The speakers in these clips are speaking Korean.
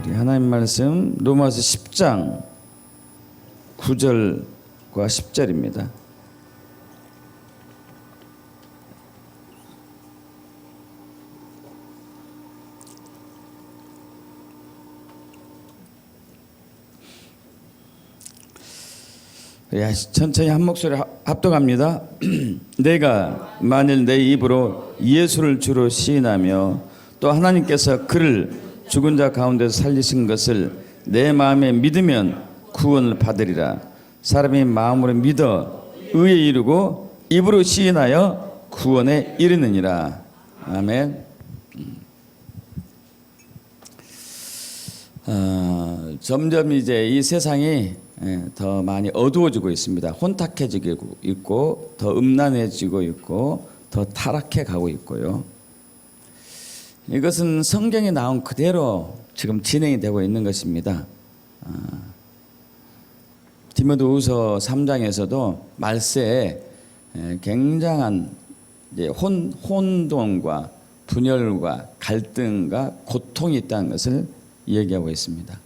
우리 하나님 말씀 로마서 10장 9절과 10절입니다. 천천히 한 목소리 합독합니다. 내가 만일 내 입으로 예수를 주로 시인하며 또 하나님께서 그를 죽은 자 가운데서 살리신 것을 내 마음에 믿으면 구원을 받으리라. 사람이 마음으로 믿어 의에 이르고 입으로 시인하여 구원에 이르느니라. 아멘. 점점 이제 이 세상이 더 많이 어두워지고 있습니다. 혼탁해지고 있고 더 음란해지고 있고 더 타락해 가고 있고요. 이것은 성경에 나온 그대로 지금 진행이 되고 있는 것입니다. 디모데후서 3장에서도 말세에 굉장한 혼돈과 분열과 갈등과 고통이 있다는 것을 얘기하고 있습니다.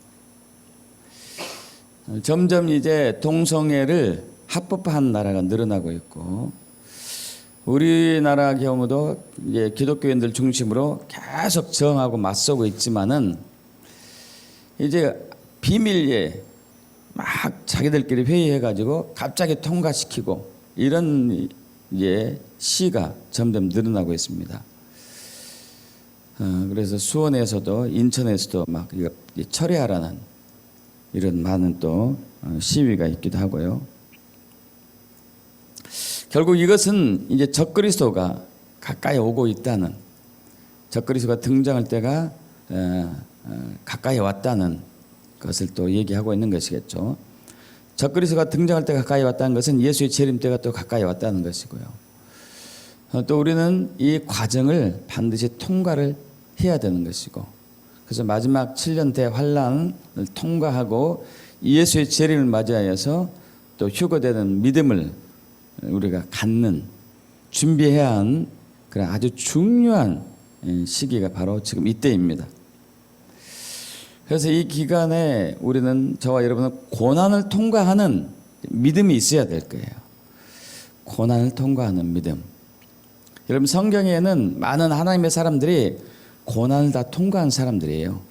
점점 이제 동성애를 합법화한 나라가 늘어나고 있고, 우리나라 경우도 이제 기독교인들 중심으로 계속 저항하고 맞서고 있지만은 이제 비밀리에 막 자기들끼리 회의해가지고 갑자기 통과시키고 이런 이제 시가 점점 늘어나고 있습니다. 그래서 수원에서도 인천에서도 막 이거 철회하라는 이런 많은 또 시위가 있기도 하고요. 결국 이것은 이제 적그리스도가 가까이 오고 있다는, 적그리스도가 등장할 때가 가까이 왔다는 것을 또 얘기하고 있는 것이겠죠. 적그리스도가 등장할 때가 가까이 왔다는 것은 예수의 재림 때가 또 가까이 왔다는 것이고요. 또 우리는 이 과정을 반드시 통과를 해야 되는 것이고, 그래서 마지막 7년 대환란을 통과하고 예수의 재림을 맞이하여서 또 휴거되는 믿음을 우리가 갖는, 준비해야 하는 그런 아주 중요한 시기가 바로 지금 이때입니다. 그래서 이 기간에 우리는, 저와 여러분은 고난을 통과하는 믿음이 있어야 될 거예요. 고난을 통과하는 믿음. 여러분, 성경에는 많은 하나님의 사람들이 고난을 다 통과한 사람들이에요.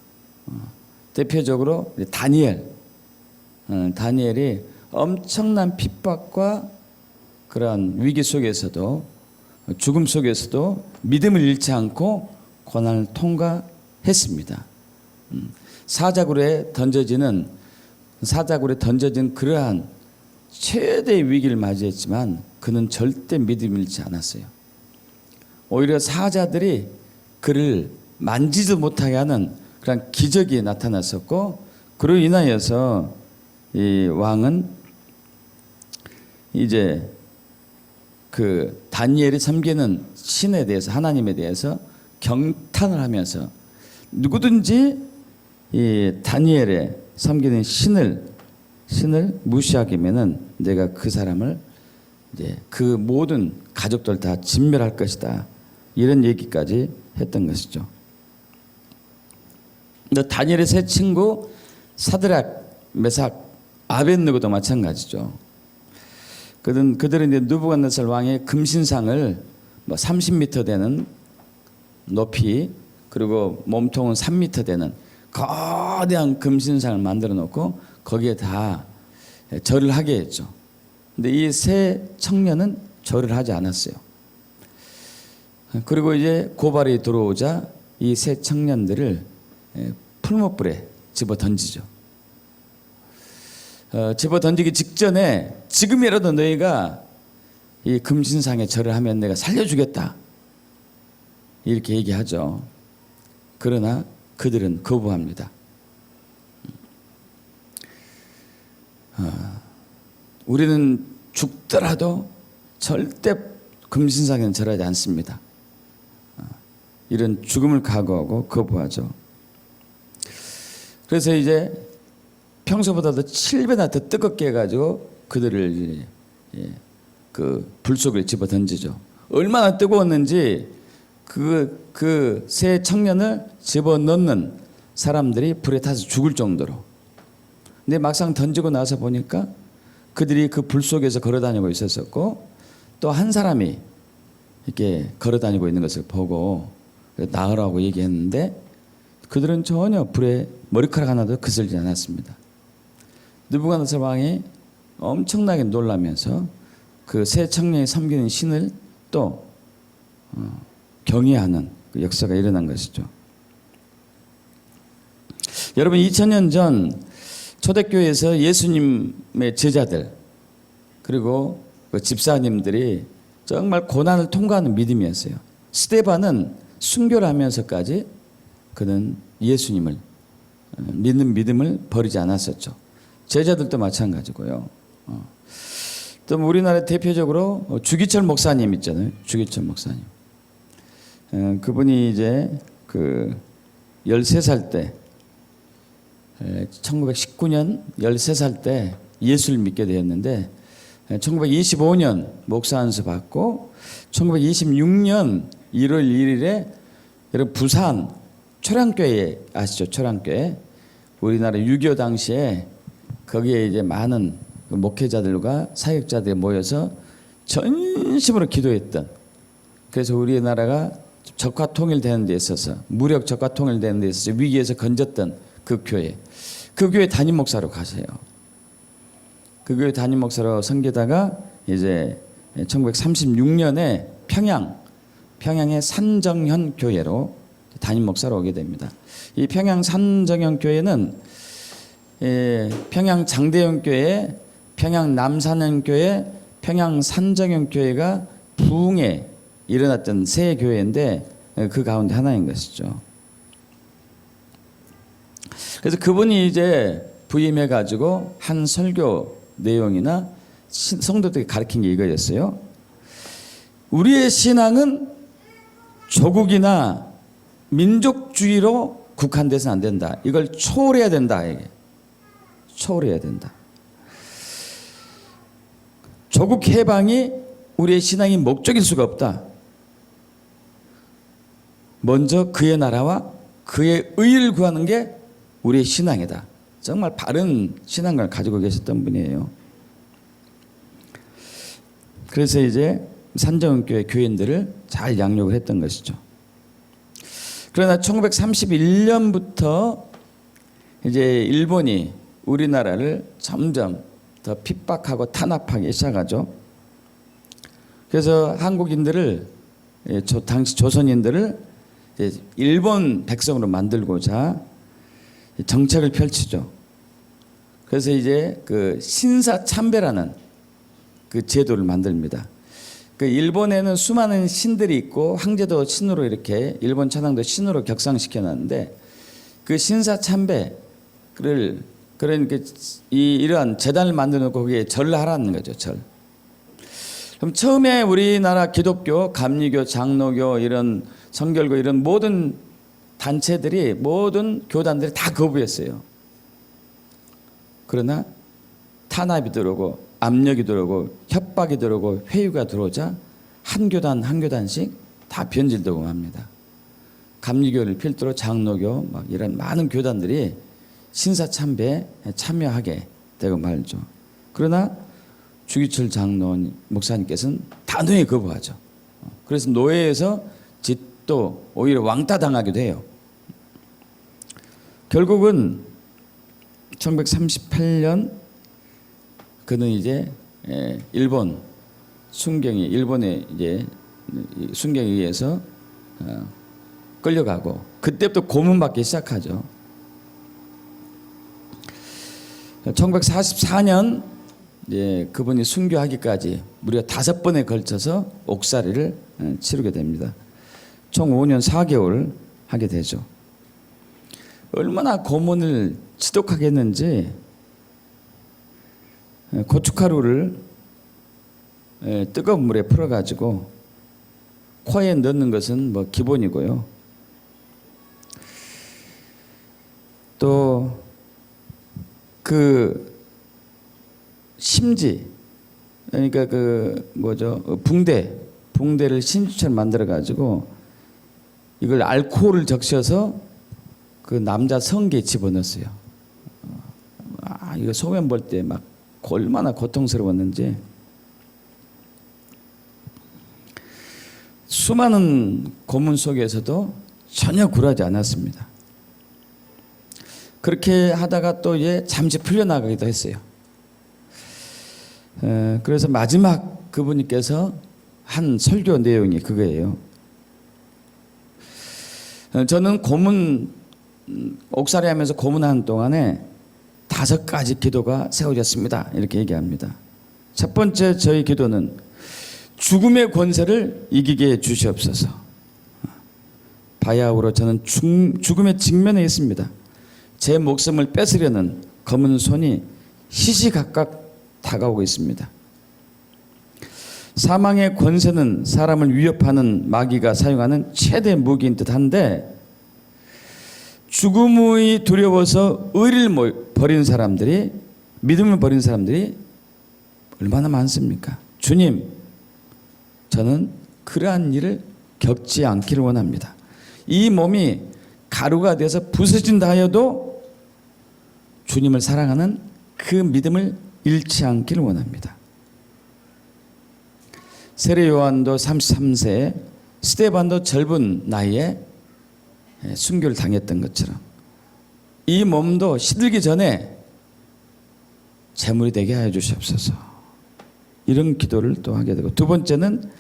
대표적으로 다니엘. 다니엘이 엄청난 핍박과 그런 위기 속에서도, 죽음 속에서도 믿음을 잃지 않고 고난을 통과했습니다. 사자굴에 던져진 그러한 최대의 위기를 맞이했지만 그는 절대 믿음을 잃지 않았어요. 오히려 사자들이 그를 만지도 못하게 하는 그런 기적이 나타났었고, 그로 인하여서 이 왕은 이제 그 다니엘이 섬기는 신에 대해서, 하나님에 대해서 경탄을 하면서 누구든지 이 다니엘의 섬기는 신을 무시하기면은 내가 그 사람을 이제 그 모든 가족들 다 진멸할 것이다, 이런 얘기까지 했던 것이죠. 근데 다니엘의 세 친구 사드락, 메삭, 아벳느고도 마찬가지죠. 그들은 이제 느부갓네살 왕의 금신상을 30m 되는 높이, 그리고 몸통은 3m 되는 거대한 금신상을 만들어 놓고 거기에 다 절을 하게 했죠. 근데 이 세 청년은 절을 하지 않았어요. 그리고 이제 고발이 들어오자 이 세 청년들을 풀무불에 집어 던지죠. 집어 던지기 직전에 지금이라도 너희가 이 금신상에 절을 하면 내가 살려주겠다, 이렇게 얘기하죠. 그러나 그들은 거부합니다. 우리는 죽더라도 절대 금신상에는 절하지 않습니다. 이런 죽음을 각오하고 거부하죠. 그래서 이제 평소보다도 7배나 더 뜨겁게 해가지고 그들을 그 불 속에 집어 던지죠. 얼마나 뜨거웠는지 그 세 청년을 집어 넣는 사람들이 불에 타서 죽을 정도로. 근데 막상 던지고 나서 보니까 그들이 그 불 속에서 걸어 다니고 있었었고, 또 한 사람이 이렇게 걸어 다니고 있는 것을 보고 나으라고 얘기했는데 그들은 전혀 불에 머리카락 하나도 그슬지 않았습니다. 느부갓네살 왕이 엄청나게 놀라면서 그 세 청년이 섬기는 신을 또 경외하는 그 역사가 일어난 것이죠. 여러분, 2000년 전 초대교회에서 예수님의 제자들 그리고 그 집사님들이 정말 고난을 통과하는 믿음이었어요. 스데반은 순교를 하면서까지 그는 예수님을 믿는 믿음을 버리지 않았었죠. 제자들도 마찬가지고요. 또 우리나라 대표적으로 주기철 목사님 있잖아요. 주기철 목사님. 그분이 이제 그 13살 때 1919년 13살 때 예수를 믿게 되었는데 1925년 목사 안수 받고 1926년 1월 1일에 여러분 부산 초량교회 아시죠? 초량교회. 우리나라 6.25 당시에 거기에 이제 많은 목회자들과 사역자들이 모여서 전심으로 기도했던, 그래서 우리나라가 적화 통일되는 데 있어서 무력 적화 통일되는 데 있어서 위기에서 건졌던 그 교회. 그 교회 담임 목사로 가세요. 그 교회 담임 목사로 섬기다가 이제 1936년에 평양의 산정현 교회로 담임 목사로 오게 됩니다. 이 평양 산정현 교회는 평양 장대현 교회, 평양 남산현 교회, 평양 산정현 교회가 부흥에 일어났던 세 교회인데 그 가운데 하나인 것이죠. 그래서 그분이 이제 부임해 가지고 한 설교 내용이나 성도들에게 가르친 게 이거였어요. 우리의 신앙은 조국이나 민족주의로 국한돼서는 안 된다. 이걸 초월해야 된다. 이게. 초월해야 된다. 조국 해방이 우리의 신앙의 목적일 수가 없다. 먼저 그의 나라와 그의 의를 구하는 게 우리의 신앙이다. 정말 바른 신앙을 가지고 계셨던 분이에요. 그래서 이제 산정교회 교인들을 잘 양육을 했던 것이죠. 그러나 1931년부터 이제 일본이 우리나라를 점점 더 핍박하고 탄압하기 시작하죠. 그래서 한국인들을, 당시 조선인들을 일본 백성으로 만들고자 정책을 펼치죠. 그래서 이제 그 신사참배라는 그 제도를 만듭니다. 그 일본에는 수많은 신들이 있고 황제도 신으로 이렇게 일본 천황도 신으로 격상시켜 놨는데 그 신사참배를 그러니까 이러한 재단을 만들어 놓고 거기에 절을 하라는 거죠. 절. 그럼 처음에 우리나라 기독교, 감리교, 장로교 이런 성결교 이런 모든 단체들이 모든 교단들이 다 거부했어요. 그러나 탄압이 들어오고 압력이 들어오고 협박이 들어오고 회유가 들어오자 한 교단 한 교단씩 다 변질되고 합니다. 감리교를 필두로 장로교 막 이런 많은 교단들이 신사참배에 참여하게 되고 말죠. 그러나 주기철 장로 목사님께서는 단호히 거부하죠. 그래서 노예에서 또 오히려 왕따당하기도 해요. 결국은 1938년 그는 이제 일본의 이제 순경에 의해서 끌려가고 그때부터 고문받기 시작하죠. 1944년 이제 그분이 순교하기까지 무려 5번에 걸쳐서 옥살이를 치르게 됩니다. 총 5년 4개월 하게 되죠. 얼마나 고문을 지독하게 했는지 고춧가루를 뜨거운 물에 풀어가지고 코에 넣는 것은 뭐 기본이고요. 또 그 심지 그러니까 그 붕대를 심지처럼 만들어 가지고 이걸 알코올을 적셔서 그 남자 성기에 집어넣었어요. 이거 소변 볼 때 막 얼마나 고통스러웠는지. 수많은 고문 속에서도 전혀 굴하지 않았습니다. 그렇게 하다가 또 잠시 풀려나가기도 했어요. 그래서 마지막 그분께서 한 설교 내용이 그거예요. 저는 고문 옥살이 하면서 고문하는 동안에 5가지 기도가 세워졌습니다. 이렇게 얘기합니다. 첫 번째 저희 기도는 죽음의 권세를 이기게 해 주시옵소서. 바야흐로 저는 죽음의 직면에 있습니다. 제 목숨을 뺏으려는 검은 손이 시시각각 다가오고 있습니다. 사망의 권세는 사람을 위협하는 마귀가 사용하는 최대 무기인 듯한데, 죽음이 두려워서 의리를 버린 사람들이, 믿음을 버린 사람들이 얼마나 많습니까? 주님, 저는 그러한 일을 겪지 않기를 원합니다. 이 몸이 가루가 돼서 부서진다 하여도 주님을 사랑하는 그 믿음을 잃지 않기를 원합니다. 세례 요한도 33세, 스데반도 젊은 나이에 순교를 당했던 것처럼 이 몸도 시들기 전에 제물이 되게 하여 주시옵소서. 이런 기도를 또 하게 되고, 두 번째는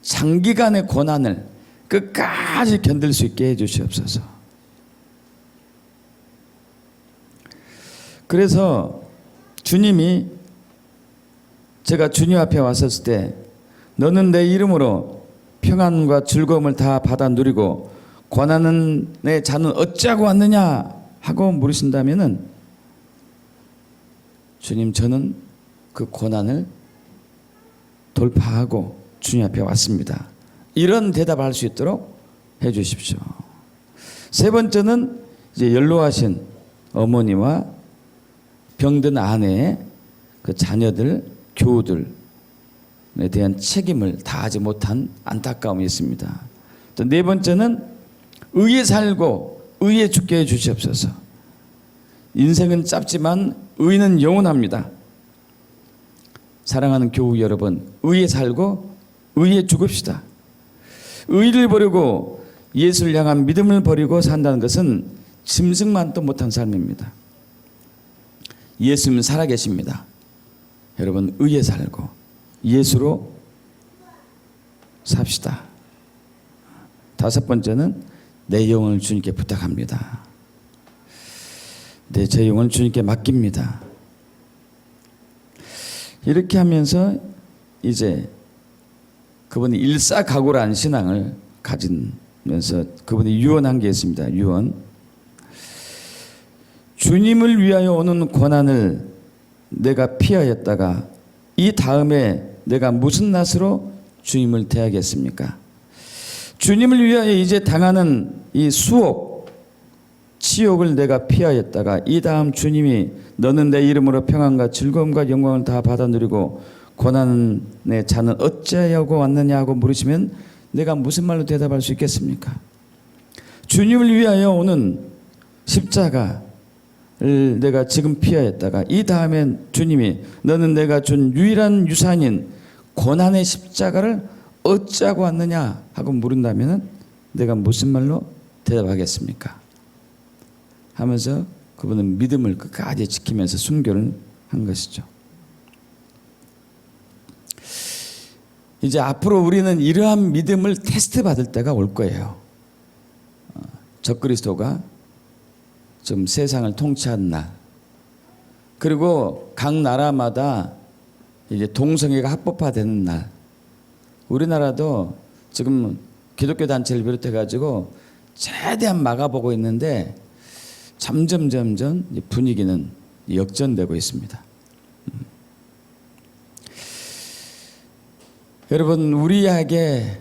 장기간의 고난을 끝까지 견딜 수 있게 해 주시옵소서. 그래서 주님이, 제가 주님 앞에 왔었을 때 너는 내 이름으로 평안과 즐거움을 다 받아 누리고 고난은 내 자는 어찌하고 왔느냐 하고 물으신다면은, 주님, 저는 그 고난을 돌파하고 주님 앞에 왔습니다. 이런 대답을 할 수 있도록 해 주십시오. 세 번째는 이제 연로하신 어머니와 병든 아내의 그 자녀들, 교우들에 대한 책임을 다하지 못한 안타까움이 있습니다. 또 네 번째는 의에 살고 의에 죽게 해 주시옵소서. 인생은 짧지만 의는 영원합니다. 사랑하는 교우 여러분, 의에 살고 의에 죽읍시다. 의를 버리고 예수를 향한 믿음을 버리고 산다는 것은 짐승만도 못한 삶입니다. 예수님은 살아계십니다. 여러분, 의에 살고 예수로 삽시다. 다섯 번째는 내 영혼을 주님께 부탁합니다. 제 영혼을 주님께 맡깁니다. 이렇게 하면서 이제 그분이 일사각오라는 신앙을 가지면서 그분이 유언한 게 있습니다. 유언. 주님을 위하여 오는 고난을 내가 피하였다가 이 다음에 내가 무슨 낯으로 주님을 대하겠습니까? 주님을 위하여 이제 당하는 이 수옥, 치욕을 내가 피하였다가 이 다음 주님이 너는 내 이름으로 평안과 즐거움과 영광을 다 받아 누리고 고난의 자는 어찌하고 왔느냐 하고 물으시면 내가 무슨 말로 대답할 수 있겠습니까? 주님을 위하여 오는 십자가를 내가 지금 피하였다가 이 다음에 주님이 너는 내가 준 유일한 유산인 고난의 십자가를 어찌하고 왔느냐 하고 물은다면 내가 무슨 말로 대답하겠습니까? 하면서 그분은 믿음을 끝까지 지키면서 순교를 한 것이죠. 이제 앞으로 우리는 이러한 믿음을 테스트 받을 때가 올 거예요. 적그리스도가 좀 세상을 통치하는 날, 그리고 각 나라마다 이제 동성애가 합법화되는 날, 우리나라도 지금 기독교 단체를 비롯해 가지고 최대한 막아보고 있는데 점점 분위기는 역전되고 있습니다. 여러분, 우리에게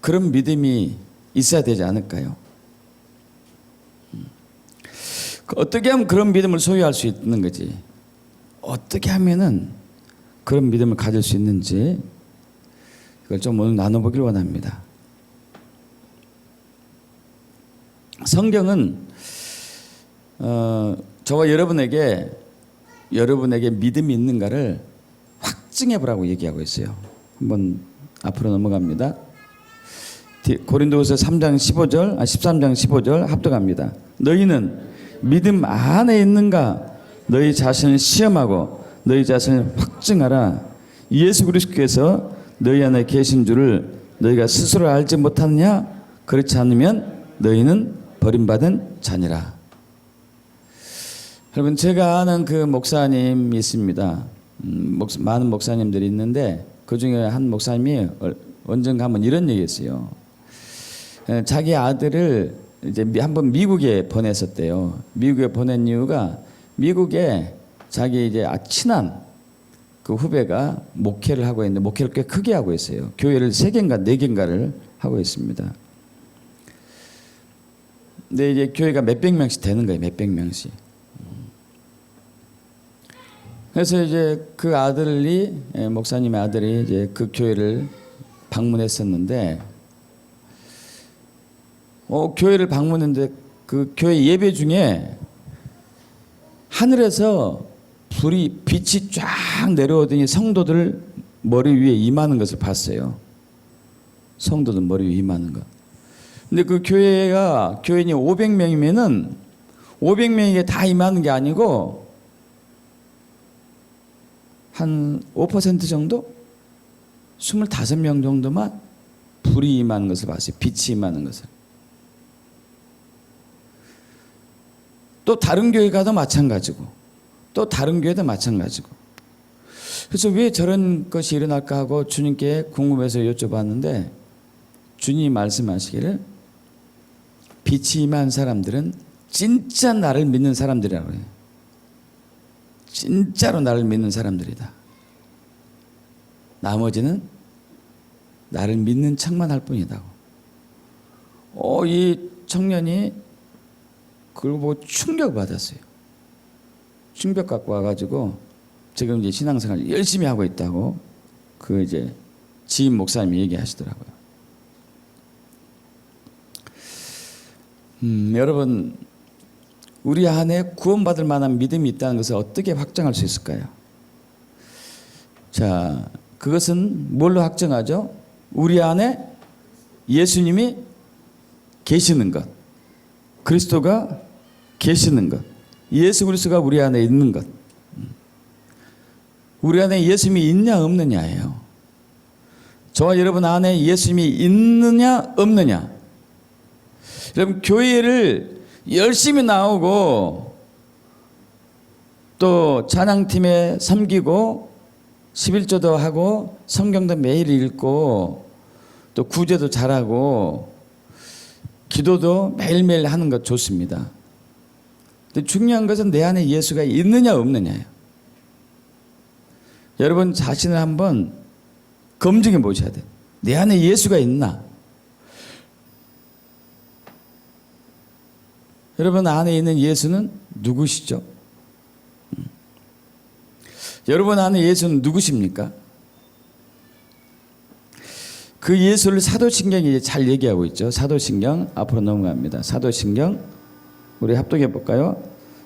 그런 믿음이 있어야 되지 않을까요? 어떻게 하면 그런 믿음을 소유할 수 있는 거지? 어떻게 하면은 그런 믿음을 가질 수 있는지 그걸 좀 오늘 나눠보길 원합니다. 성경은 저와 여러분에게 믿음이 있는가를 확증해 보라고 얘기하고 있어요. 한번 앞으로 넘어갑니다. 고린도후서 3장 15절, 13장 15절 합독합니다. 너희는 믿음 안에 있는가? 너희 자신을 시험하고 너희 자신을 확증하라. 예수 그리스도께서 너희 안에 계신 줄을 너희가 스스로 알지 못하느냐? 그렇지 않으면 너희는 버림받은 자니라. 여러분, 제가 아는 그 목사님이 있습니다. 많은 목사님들이 있는데 그 중에 한 목사님이 언젠가 한번 이런 얘기했어요. 자기 아들을 이제 한번 미국에 보냈었대요. 미국에 보낸 이유가 미국에 자기 이제 친한 그 후배가 목회를 하고 있는데 목회를 꽤 크게 하고 있어요. 교회를 3개인가 4개인가를 하고 있습니다. 근데 이제 교회가 몇백 명씩 되는 거예요. 몇백 명씩. 그래서 이제 그 아들이, 목사님의 아들이 이제 그 교회를 방문했었는데, 교회를 방문했는데 그 교회 예배 중에 하늘에서 빛이 쫙 내려오더니 성도들 머리 위에 임하는 것을 봤어요. 성도들 머리 위에 임하는 것. 근데 그 교회가 교인이 500명이면은 500명에게 다 임하는 게 아니고 한 5% 정도? 25명 정도만 불이 임하는 것을 봤어요. 빛이 임하는 것을. 또 다른 교회 가도 마찬가지고 또 다른 교회도 마찬가지고. 그래서 왜 저런 것이 일어날까 하고 주님께 궁금해서 여쭤봤는데 주님이 말씀하시기를 빛이 임한 사람들은 진짜 나를 믿는 사람들이라고 해요. 진짜로 나를 믿는 사람들이다. 나머지는 나를 믿는 척만 할 뿐이다고. 이 청년이 그걸 보고 충격받았어요. 충격 갖고 와가지고 지금 이제 신앙생활 열심히 하고 있다고 그 이제 지인 목사님이 얘기하시더라고요. 여러분, 우리 안에 구원받을 만한 믿음이 있다는 것을 어떻게 확정할 수 있을까요? 자, 그것은 뭘로 확정하죠? 우리 안에 예수님이 계시는 것, 그리스도가 계시는 것, 예수 그리스도가 우리 안에 있는 것. 우리 안에 예수님이 있냐 없느냐예요. 저와 여러분 안에 예수님이 있느냐 없느냐. 여러분, 교회를 열심히 나오고 또 찬양팀에 섬기고 11조도 하고 성경도 매일 읽고 또 구제도 잘하고 기도도 매일매일 하는 것 좋습니다. 근데 중요한 것은 내 안에 예수가 있느냐 없느냐예요. 여러분 자신을 한번 검증해 보셔야 돼요. 내 안에 예수가 있나? 여러분 안에 있는 예수는 누구시죠? 여러분 안에 예수는 누구십니까? 그 예수를 사도신경이 잘 얘기하고 있죠. 사도신경 앞으로 넘어갑니다. 사도신경 우리 합독해 볼까요?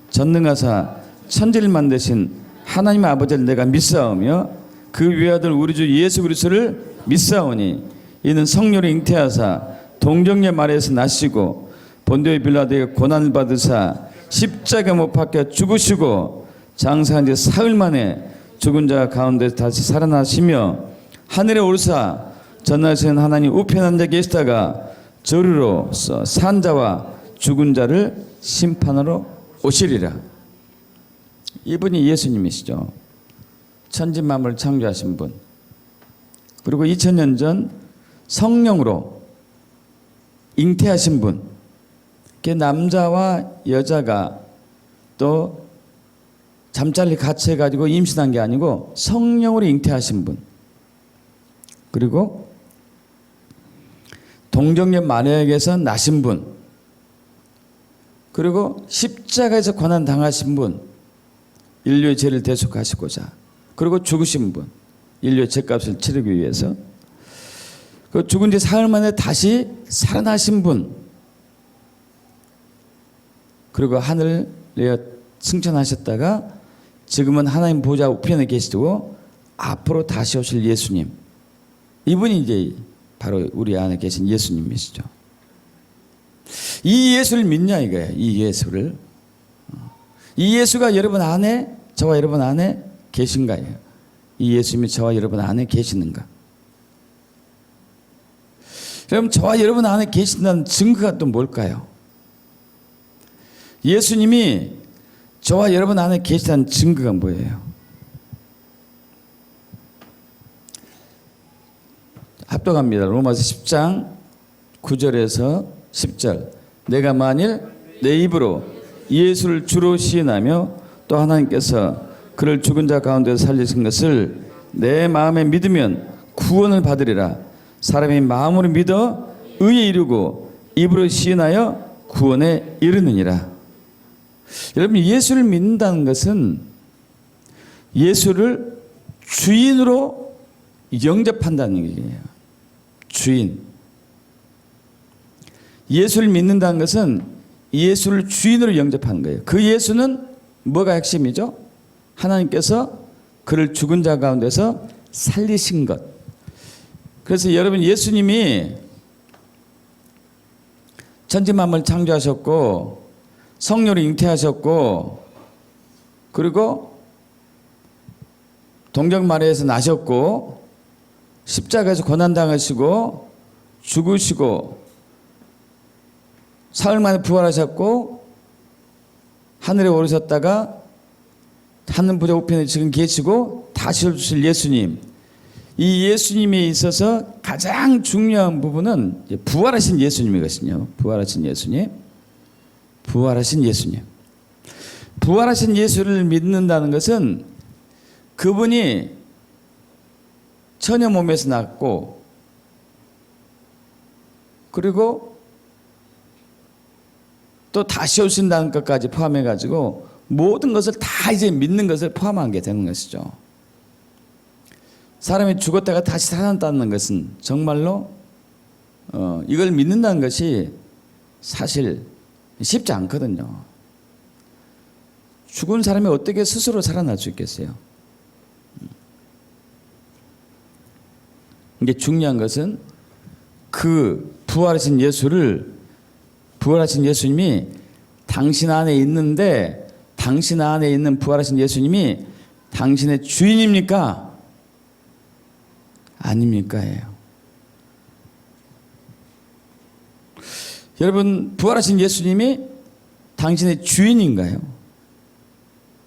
전능하사 천지를 만드신 하나님 아버지를 내가 믿사오며 그 외아들 우리 주 예수 그리스도를 믿사오니 이는 성령을 잉태하사 동정녀 마리아에서 나시고 본디오 빌라도에게 고난을 받으사 십자가 못 박혀 죽으시고 장사한 지 사흘 만에 죽은 자 가운데서 다시 살아나시며 하늘에 오르사 전하신 하나님 우편에 앉아 계시다가 저리로서 산 자와 죽은 자를 심판하러 오시리라. 이분이 예수님이시죠. 천지 만물을 창조하신 분. 그리고 2000년 전 성령으로 잉태하신 분. 남자와 여자가 또 잠자리 같이 해가지고 임신한 게 아니고 성령으로 잉태하신 분. 그리고 동정녀 마리아에게서 나신 분. 그리고 십자가에서 고난 당하신 분. 인류의 죄를 대속하시고자. 그리고 죽으신 분. 인류의 죄값을 치르기 위해서. 그 죽은 지 사흘 만에 다시 살아나신 분. 그리고 하늘에 승천하셨다가 지금은 하나님 보좌 우편에 계시고 앞으로 다시 오실 예수님, 이분이 이제 바로 우리 안에 계신 예수님이시죠. 이 예수를 믿냐 이거예요. 이 예수를. 이 예수가 여러분 안에, 저와 여러분 안에 계신가요? 이 예수님이 저와 여러분 안에 계시는가? 그럼 저와 여러분 안에 계신다는 증거가 또 뭘까요? 예수님이 저와 여러분 안에 계시다는 증거가 뭐예요? 합독합니다. 로마서 10장 9절에서 10절. 내가 만일 내 입으로 예수를 주로 시인하며 또 하나님께서 그를 죽은 자 가운데서 살리신 것을 내 마음에 믿으면 구원을 받으리라. 사람이 마음으로 믿어 의에 이르고 입으로 시인하여 구원에 이르느니라. 여러분, 예수를 믿는다는 것은 예수를 주인으로 영접한다는 얘기예요. 주인. 예수를 믿는다는 것은 예수를 주인으로 영접하는 거예요. 그 예수는 뭐가 핵심이죠? 하나님께서 그를 죽은 자 가운데서 살리신 것. 그래서 여러분, 예수님이 천지만물 창조하셨고 성령을 잉태하셨고 그리고 동정마리아에서 나셨고 십자가에서 고난당하시고 죽으시고 사흘 만에 부활하셨고 하늘에 오르셨다가 하늘 보좌 우편에 지금 계시고 다시 오실 예수님, 이 예수님에 있어서 가장 중요한 부분은 부활하신 예수님이거든요. 부활하신 예수님. 부활하신 예수님. 부활하신 예수를 믿는다는 것은 그분이 처녀 몸에서 났고 그리고 또 다시 오신다는 것까지 포함해 가지고 모든 것을 다 이제 믿는 것을 포함한 게 되는 것이죠. 사람이 죽었다가 다시 살아난다는 것은 정말로 이걸 믿는다는 것이 사실 쉽지 않거든요. 죽은 사람이 어떻게 스스로 살아날 수 있겠어요? 이게 중요한 것은 그 부활하신 예수님이 당신 안에 있는데 당신 안에 있는 부활하신 예수님이 당신의 주인입니까? 아닙니까?예요. 여러분, 부활하신 예수님이 당신의 주인인가요?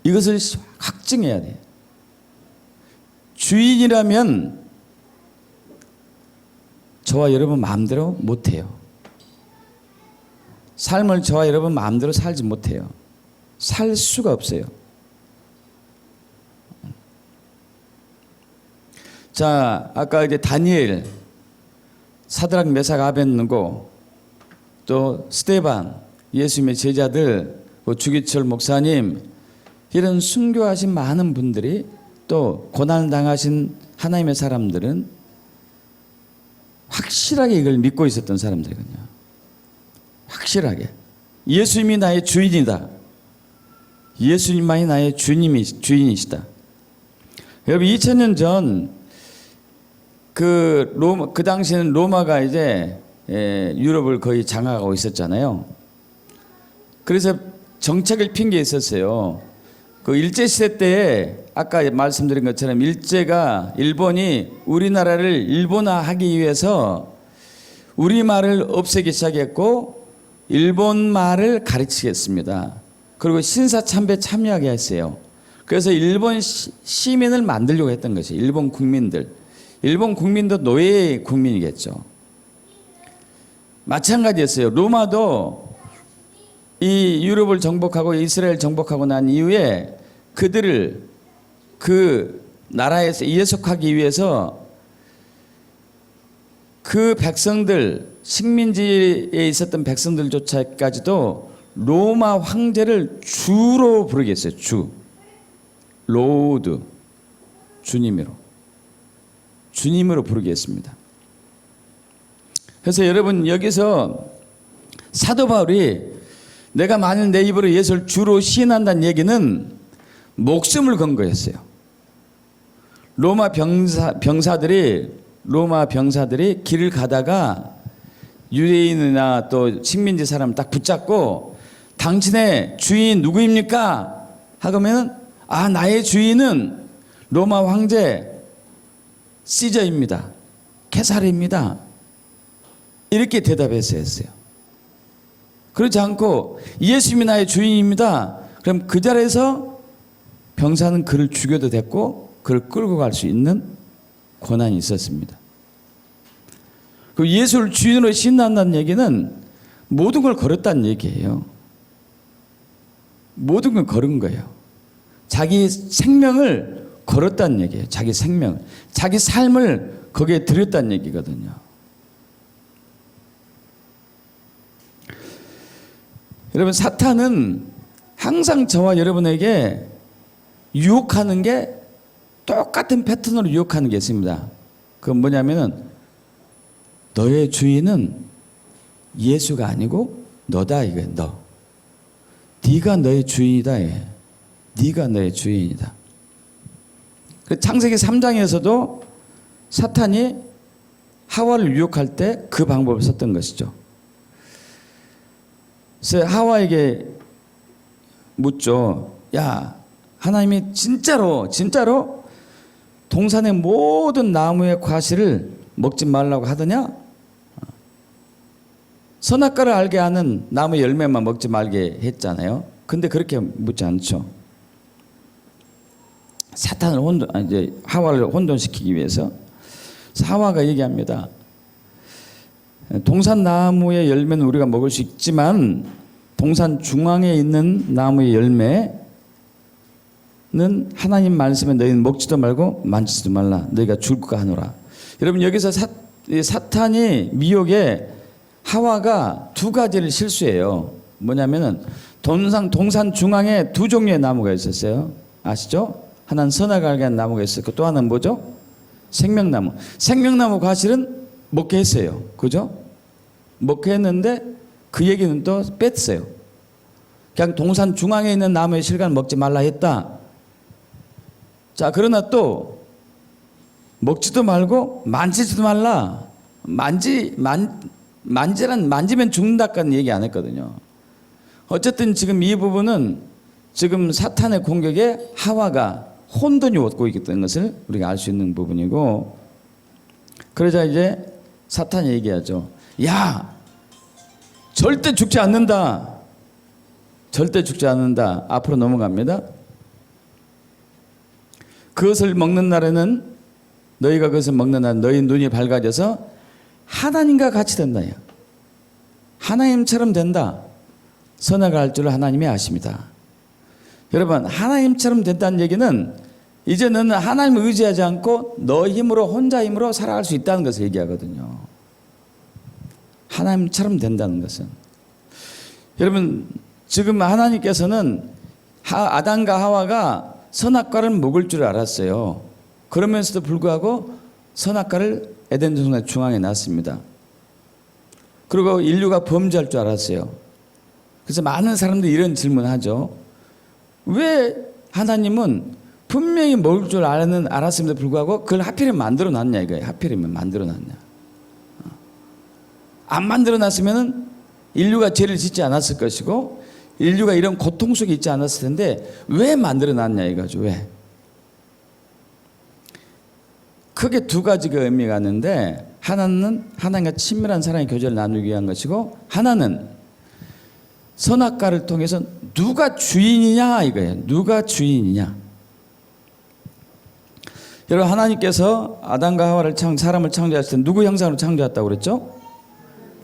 이것을 확증해야 돼요. 주인이라면 저와 여러분 마음대로 못해요. 삶을 저와 여러분 마음대로 살지 못해요. 살 수가 없어요. 자, 아까 이제 다니엘, 사드락, 메삭, 아벳느고, 또 스데반, 예수님의 제자들, 주기철 목사님, 이런 순교하신 많은 분들이 또 고난을 당하신 하나님의 사람들은 확실하게 이걸 믿고 있었던 사람들이거든요. 확실하게. 예수님이 나의 주인이다. 예수님만이 나의 주인이시다. 여러분, 2000년 전 그 당시에는 로마가 이제 유럽을 거의 장악하고 있었잖아요. 그래서 정책을 핀 게 있었어요. 그 일제시대 때 아까 말씀드린 것처럼 일본이 우리나라를 일본화하기 위해서 우리말을 없애기 시작했고 일본 말을 가르치겠습니다. 그리고 신사참배에 참여하게 했어요. 그래서 일본 시민을 만들려고 했던 것이에요. 일본 국민도 노예의 국민이겠죠. 마찬가지였어요. 로마도 이 유럽을 정복하고 이스라엘 정복하고 난 이후에 그들을 그 나라에서 예속하기 위해서 그 백성들, 식민지에 있었던 백성들조차까지도 로마 황제를 주로 부르게 했어요. 주. 로드. 주님으로 부르게 했습니다. 그래서 여러분, 여기서 사도 바울이 내가 만일 내 입으로 예수를 주로 시인한다는 얘기는 목숨을 건 거였어요. 로마 병사들이 길을 가다가 유대인이나 또 식민지 사람을 딱 붙잡고 당신의 주인 누구입니까? 하면 나의 주인은 로마 황제 시저입니다. 케사르입니다. 이렇게 대답했어야 했어요. 그렇지 않고 예수님이 나의 주인입니다. 그럼 그 자리에서 병사는 그를 죽여도 됐고 그를 끌고 갈 수 있는 권한이 있었습니다. 그 예수를 주인으로 신난다는 얘기는 모든 걸 걸었다는 얘기예요. 모든 걸 걸은 거예요. 자기 생명을 걸었다는 얘기예요. 자기 생명을. 자기 삶을 거기에 들였다는 얘기거든요. 여러분, 사탄은 항상 저와 여러분에게 유혹하는 게 똑같은 패턴으로 유혹하는 게 있습니다. 그건 뭐냐면은 너의 주인은 예수가 아니고 너다 이거예요. 너. 네가 너의 주인이다. 네가 너의 주인이다. 창세기 3장에서도 사탄이 하와를 유혹할 때 그 방법을 썼던 것이죠. 그래서 하와에게 묻죠. 야, 하나님이 진짜로 동산의 모든 나무의 과실을 먹지 말라고 하더냐? 선악과를 알게 하는 나무 열매만 먹지 말게 했잖아요. 근데 그렇게 묻지 않죠. 사탄을 하와를 혼돈시키기 위해서. 그래서 하와가 얘기합니다. 동산 나무의 열매는 우리가 먹을 수 있지만 동산 중앙에 있는 나무의 열매는 하나님 말씀에 너희는 먹지도 말고 만지지도 말라. 너희가 죽을까 하노라. 여러분, 여기서 사탄이 미혹에 하와가 두 가지를 실수해요. 뭐냐면은 동산 중앙에 두 종류의 나무가 있었어요. 아시죠? 하나는 선악을 알게 하는 나무가 있었고 또 하나는 뭐죠? 생명나무. 생명나무 과실은 먹게 했어요. 그죠? 먹게 했는데 그 얘기는 또 뺐어요. 그냥 동산 중앙에 있는 나무의 실과는 먹지 말라 했다. 자, 그러나 또 먹지도 말고 만지지도 말라. 만지면 죽는다까지는 얘기 안 했거든요. 어쨌든 지금 이 부분은 지금 사탄의 공격에 하와가 혼돈이 오고 있다는 것을 우리가 알 수 있는 부분이고, 그러자 이제 사탄이 얘기하죠. 야, 절대 죽지 않는다. 절대 죽지 않는다. 앞으로 넘어갑니다. 그것을 먹는 날에는 너희가 그것을 먹는 날 너희 눈이 밝아져서 하나님과 같이 된다. 하나님처럼 된다. 선악을 알 줄 하나님이 아십니다. 여러분, 하나님처럼 된다는 얘기는 이제 너는 하나님을 의지하지 않고 너 힘으로 혼자 힘으로 살아갈 수 있다는 것을 얘기하거든요. 하나님처럼 된다는 것은. 여러분, 지금 하나님께서는 아담과 하와가 선악과를 먹을 줄 알았어요. 그러면서도 불구하고 선악과를 에덴 동산 중앙에 놨습니다. 그리고 인류가 범죄할 줄 알았어요. 그래서 많은 사람들이 이런 질문하죠. 왜 하나님은 분명히 먹을 줄 알았음에도 불구하고 그걸 하필이면 만들어 놨냐 이거예요. 하필이면 만들어 놨냐. 안 만들어 놨으면 인류가 죄를 짓지 않았을 것이고 인류가 이런 고통 속에 있지 않았을 텐데 왜 만들어 놨냐 이거죠. 왜? 크게 두 가지가 의미가 있는데, 하나는 하나님과 친밀한 사랑의 교제를 나누기 위한 것이고, 하나는 선악과를 통해서 누가 주인이냐 이거예요. 누가 주인이냐. 여러분, 하나님께서 아담과 하와를 사람을 창조하실 때 누구 형상으로 창조했다고 그랬죠?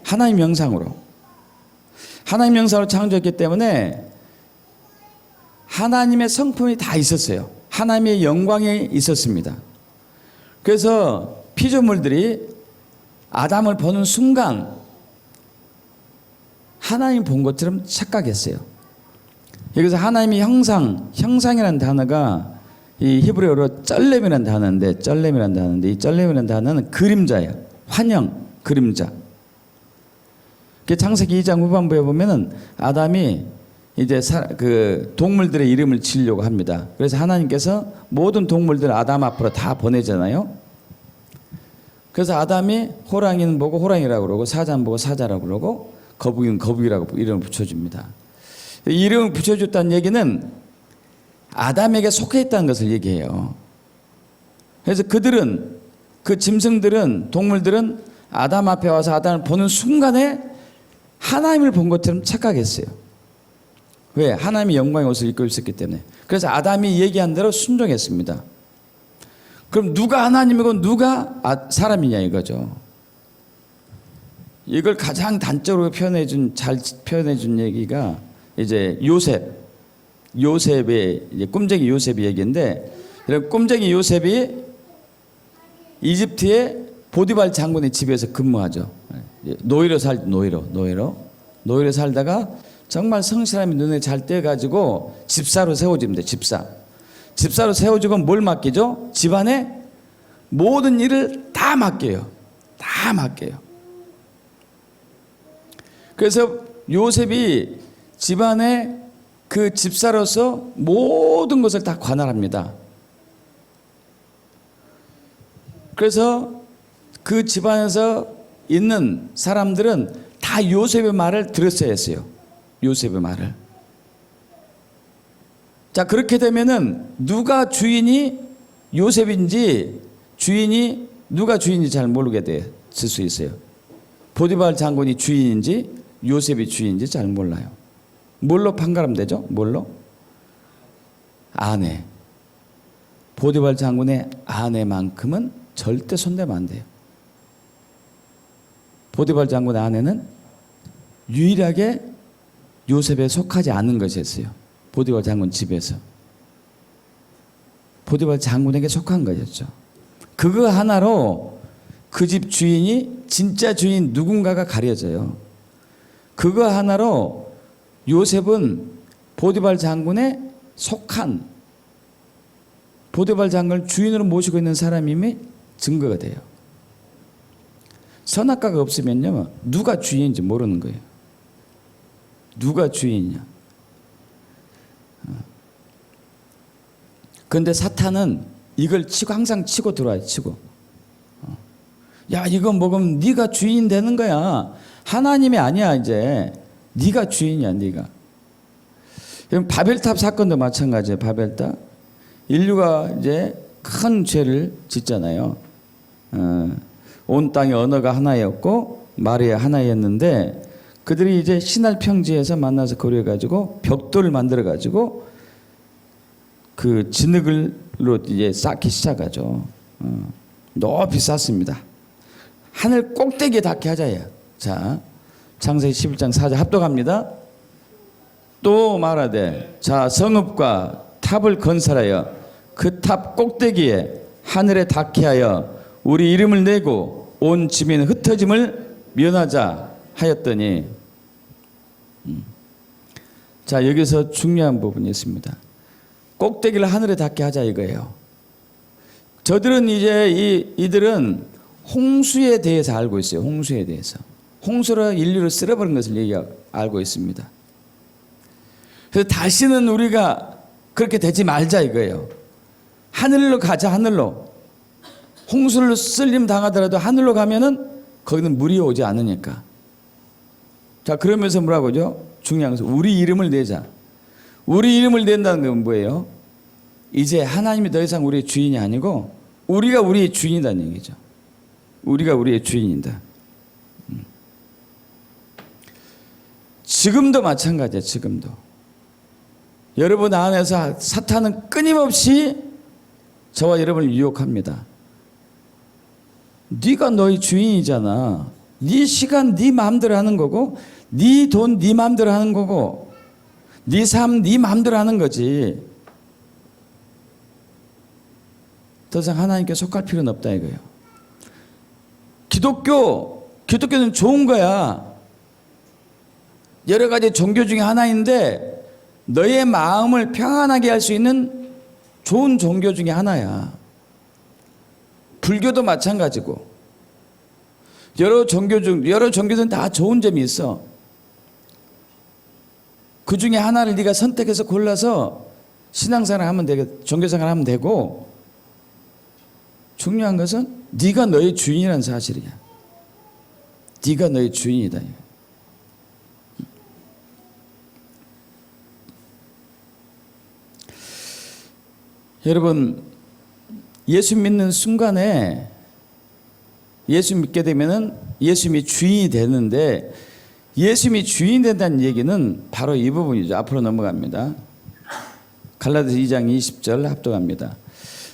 하나님 형상으로. 하나님 형상으로 창조했기 때문에 하나님의 성품이 다 있었어요. 하나님의 영광이 있었습니다. 그래서 피조물들이 아담을 보는 순간 하나님 본 것처럼 착각했어요. 여기서 하나님의 형상이라는 단어가 이 히브리어로 쩔렘이라는 단어인데, 이 쩔렘이라는 단어는 그림자예요. 환영, 그림자. 창세기 2장 후반부에 보면은 아담이 이제 그 동물들의 이름을 지으려고 합니다. 그래서 하나님께서 모든 동물들을 아담 앞으로 다 보내잖아요. 그래서 아담이 호랑이는 보고 호랑이라고 그러고 사자는 보고 사자라고 그러고 거북이는 거북이라고 이름을 붙여줍니다. 이름을 붙여줬다는 얘기는 아담에게 속해 있다는 것을 얘기해요. 그래서 그들은, 그 짐승들은, 동물들은 아담 앞에 와서 아담을 보는 순간에 하나님을 본 것처럼 착각했어요. 왜? 하나님이 영광의 옷을 입고 있었기 때문에. 그래서 아담이 얘기한 대로 순종했습니다. 그럼 누가 하나님이고 누가 사람이냐 이거죠. 이걸 가장 단적으로 잘 표현해준 얘기가 이제 요셉의 이제 꿈쟁이 요셉의 얘기인데, 꿈쟁이 요셉이 이집트의 보디발 장군의 집에서 근무하죠. 노예로 살다가 정말 성실함이 눈에 잘 띄어가지고 집사로 세워집니다. 집사로 세워지고 뭘 맡기죠? 집안의 모든 일을 다 맡겨요. 그래서 요셉이 집안의 그 집사로서 모든 것을 다 관할합니다. 그래서 그 집안에서 있는 사람들은 다 요셉의 말을 들었어야 했어요. 요셉의 말을. 자, 그렇게 되면은 누가 주인이 요셉인지 누가 주인인지 잘 모르게 됐을 수 있어요. 보디발 장군이 주인인지 요셉이 주인인지 잘 몰라요. 뭘로 판가름 되죠? 뭘로? 아내. 보디발 장군의 아내만큼은 절대 손대면 안 돼요. 보디발 장군의 아내는 유일하게 요셉에 속하지 않는 것이었어요. 보디발 장군 집에서. 보디발 장군에게 속한 것이었죠. 그거 하나로 그 집 주인이 진짜 주인 누군가가 가려져요. 그거 하나로 요셉은 보디발 장군에 속한, 보디발 장군을 주인으로 모시고 있는 사람임이 증거가 돼요. 선악과가 없으면요, 누가 주인인지 모르는 거예요. 누가 주인이냐. 그런데 사탄은 이걸 항상 치고 들어와요. 야, 이거 먹으면 네가 주인 되는 거야. 하나님이 아니야. 이제 네가 주인이야. 네가. 바벨탑 사건도 마찬가지예요. 바벨탑. 인류가 이제 큰 죄를 짓잖아요. 온 땅의 언어가 하나였고 말이 하나였는데, 그들이 이제 신할 평지에서 만나서 거래해가지고 벽돌을 만들어가지고 그 진흙으로 이제 쌓기 시작하죠. 높이 쌓습니다. 하늘 꼭대기에 닿게 하자예요. 자, 창세기 11장 4절 합독합니다. 또 말하되, 자, 성읍과 탑을 건설하여 그 탑 꼭대기에 하늘에 닿게 하여 우리 이름을 내고 온 지민 흩어짐을 면하자 하였더니, 자, 여기서 중요한 부분이 있습니다. 꼭대기를 하늘에 닿게 하자 이거예요. 저들은 이제 이들은 홍수에 대해서 알고 있어요. 홍수에 대해서. 홍수로 인류를 쓸어버린 것을 알고 있습니다. 그래서 다시는 우리가 그렇게 되지 말자 이거예요. 하늘로 가자. 하늘로. 홍수를 쓸림 당하더라도 하늘로 가면은 거기는 물이 오지 않으니까. 자, 그러면서 뭐라고 하죠? 중요한 것은 우리 이름을 내자. 우리 이름을 낸다는 건 뭐예요? 이제 하나님이 더 이상 우리의 주인이 아니고 우리가 우리의 주인이라는 얘기죠. 우리가 우리의 주인이다. 지금도 마찬가지예요. 지금도. 여러분 안에서 사탄은 끊임없이 저와 여러분을 유혹합니다. 네가 너희 주인이잖아. 네 시간 네 마음대로 하는 거고, 네 돈 네 마음대로 하는 거고, 네 삶 네 마음대로 하는 거지. 더 이상 하나님께 속할 필요는 없다 이거예요. 기독교는 좋은 거야. 여러 가지 종교 중에 하나인데 너의 마음을 평안하게 할 수 있는 좋은 종교 중에 하나야. 불교도 마찬가지고. 여러 종교들은 다 좋은 점이 있어. 그 중에 하나를 네가 선택해서 골라서 신앙생활 하면 되고 종교생활 하면 되고, 중요한 것은 네가 너의 주인이라는 사실이야. 네가 너의 주인이다. 여러분, 예수 믿는 순간에 예수 믿게 되면은 예수님이 주인이 되는데, 예수님이 주인 된다는 얘기는 바로 이 부분이죠. 앞으로 넘어갑니다. 갈라디아서 2장 20절 합독합니다.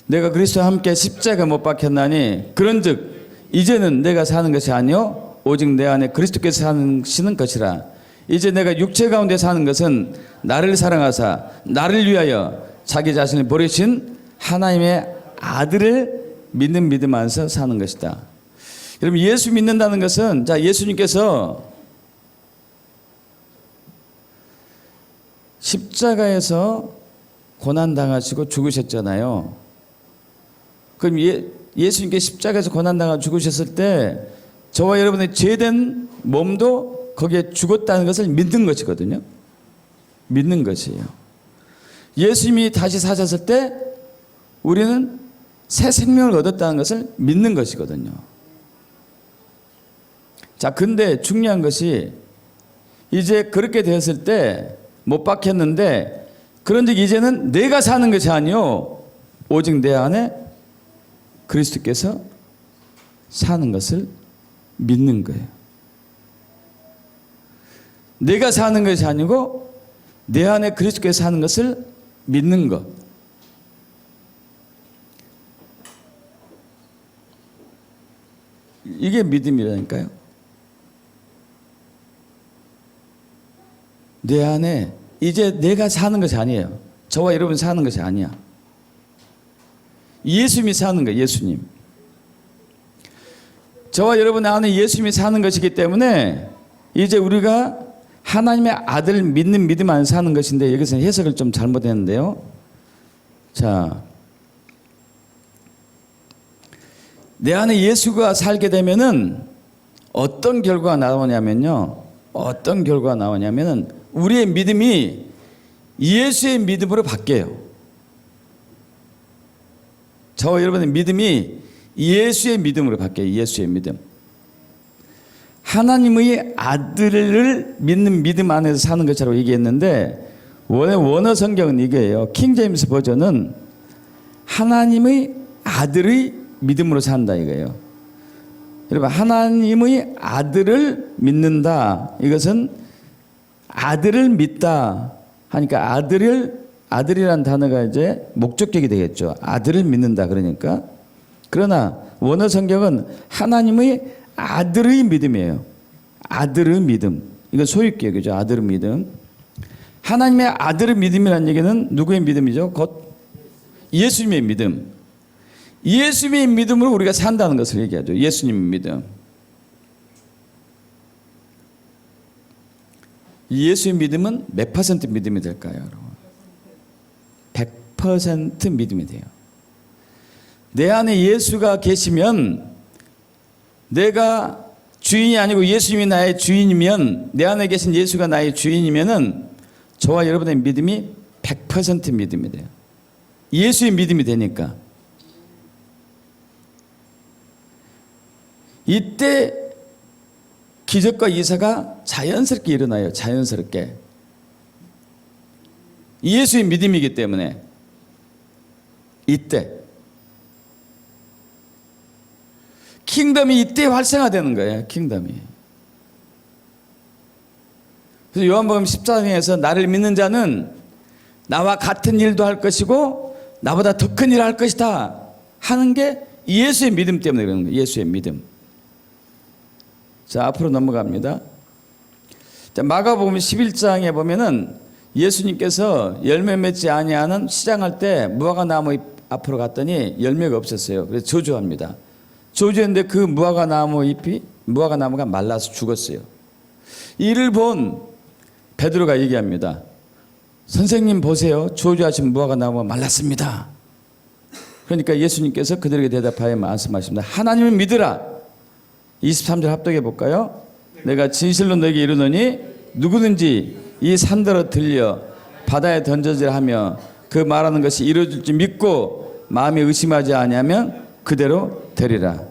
내가 그리스도와 함께 십자가 못 박혔나니 그런즉 이제는 내가 사는 것이 아니요 오직 내 안에 그리스도께서 사시는 것이라. 이제 내가 육체 가운데 사는 것은 나를 사랑하사 나를 위하여 자기 자신을 버리신 하나님의 아들을 믿는 믿음 안에서 사는 것이다. 여러분, 예수 믿는다는 것은, 자, 예수님께서 십자가에서 고난당하시고 죽으셨잖아요. 그럼 예수님께 십자가에서 고난당하고 죽으셨을 때 저와 여러분의 죄된 몸도 거기에 죽었다는 것을 믿는 것이거든요. 믿는 것이에요. 예수님이 다시 사셨을 때 우리는 새 생명을 얻었다는 것을 믿는 것이거든요. 자, 근데 중요한 것이 이제 그렇게 되었을 때 못 박혔는데, 그런즉 이제는 내가 사는 것이 아니요 오직 내 안에 그리스도께서 사는 것을 믿는 거예요. 내가 사는 것이 아니고 내 안에 그리스도께서 사는 것을 믿는 것. 이게 믿음이라니까요. 내 안에 이제 내가 사는 것이 아니에요. 저와 여러분 사는 것이 아니야. 예수님이 사는 거예요. 예수님. 저와 여러분 안에 예수님이 사는 것이기 때문에 이제 우리가 하나님의 아들을 믿는 믿음 안에 사는 것인데, 여기서 해석을 좀 잘못했는데요. 자, 내 안에 예수가 살게 되면은 어떤 결과가 나오냐면요. 어떤 결과가 나오냐면은 우리의 믿음이 예수의 믿음으로 바뀌어요. 저와 여러분의 믿음이 예수의 믿음으로 바뀌어요. 예수의 믿음. 하나님의 아들을 믿는 믿음 안에서 사는 것이라고 얘기했는데, 원어 성경은 이거예요. 킹제임스 버전은 하나님의 아들의 믿음으로 산다 이거예요. 여러분, 하나님의 아들을 믿는다, 이것은 아들을 믿다 하니까 아들이란 단어가 이제 목적격이 되겠죠. 아들을 믿는다 그러니까. 그러나 원어 성경은 하나님의 아들의 믿음이에요. 아들의 믿음. 이건 소유격이죠. 아들의 믿음. 하나님의 아들의 믿음이라는 얘기는 누구의 믿음이죠? 곧 예수님의 믿음. 예수님의 믿음으로 우리가 산다는 것을 얘기하죠. 예수님의 믿음. 예수의 믿음은 몇 퍼센트 믿음이 될까요, 여러분? 100% 믿음이 돼요. 내 안에 예수가 계시면, 내가 주인이 아니고 예수님이 나의 주인이면, 내 안에 계신 예수가 나의 주인이면은 저와 여러분의 믿음이 100% 믿음이 돼요. 예수의 믿음이 되니까. 이때 기적과 이사가 자연스럽게 일어나요. 자연스럽게. 예수의 믿음이기 때문에. 이때 킹덤이 이때 활성화되는 거예요. 킹덤이. 그래서 요한복음 14장에서 나를 믿는 자는 나와 같은 일도 할 것이고 나보다 더 큰 일을 할 것이다 하는 게 예수의 믿음 때문에 그러는 거예요. 예수의 믿음. 자, 앞으로 넘어갑니다. 자, 마가복음 11장에 보면은 예수님께서 열매 맺지 아니하는 시장할 때 무화과나무 앞으로 갔더니 열매가 없었어요. 그래서 저주합니다. 저주했는데 그 무화과나무가 말라서 죽었어요. 이를 본 베드로가 얘기합니다. 선생님 보세요. 저주하신 무화과나무가 말랐습니다. 그러니까 예수님께서 그들에게 대답하여 말씀하십니다. 하나님을 믿으라. 23절 합독해 볼까요? 내가 진실로 너에게 이르노니 누구든지 이 산더러 들려 바다에 던져지라 하며 그 말하는 것이 이루어질 줄 믿고 마음에 의심하지 아니하면 그대로 되리라.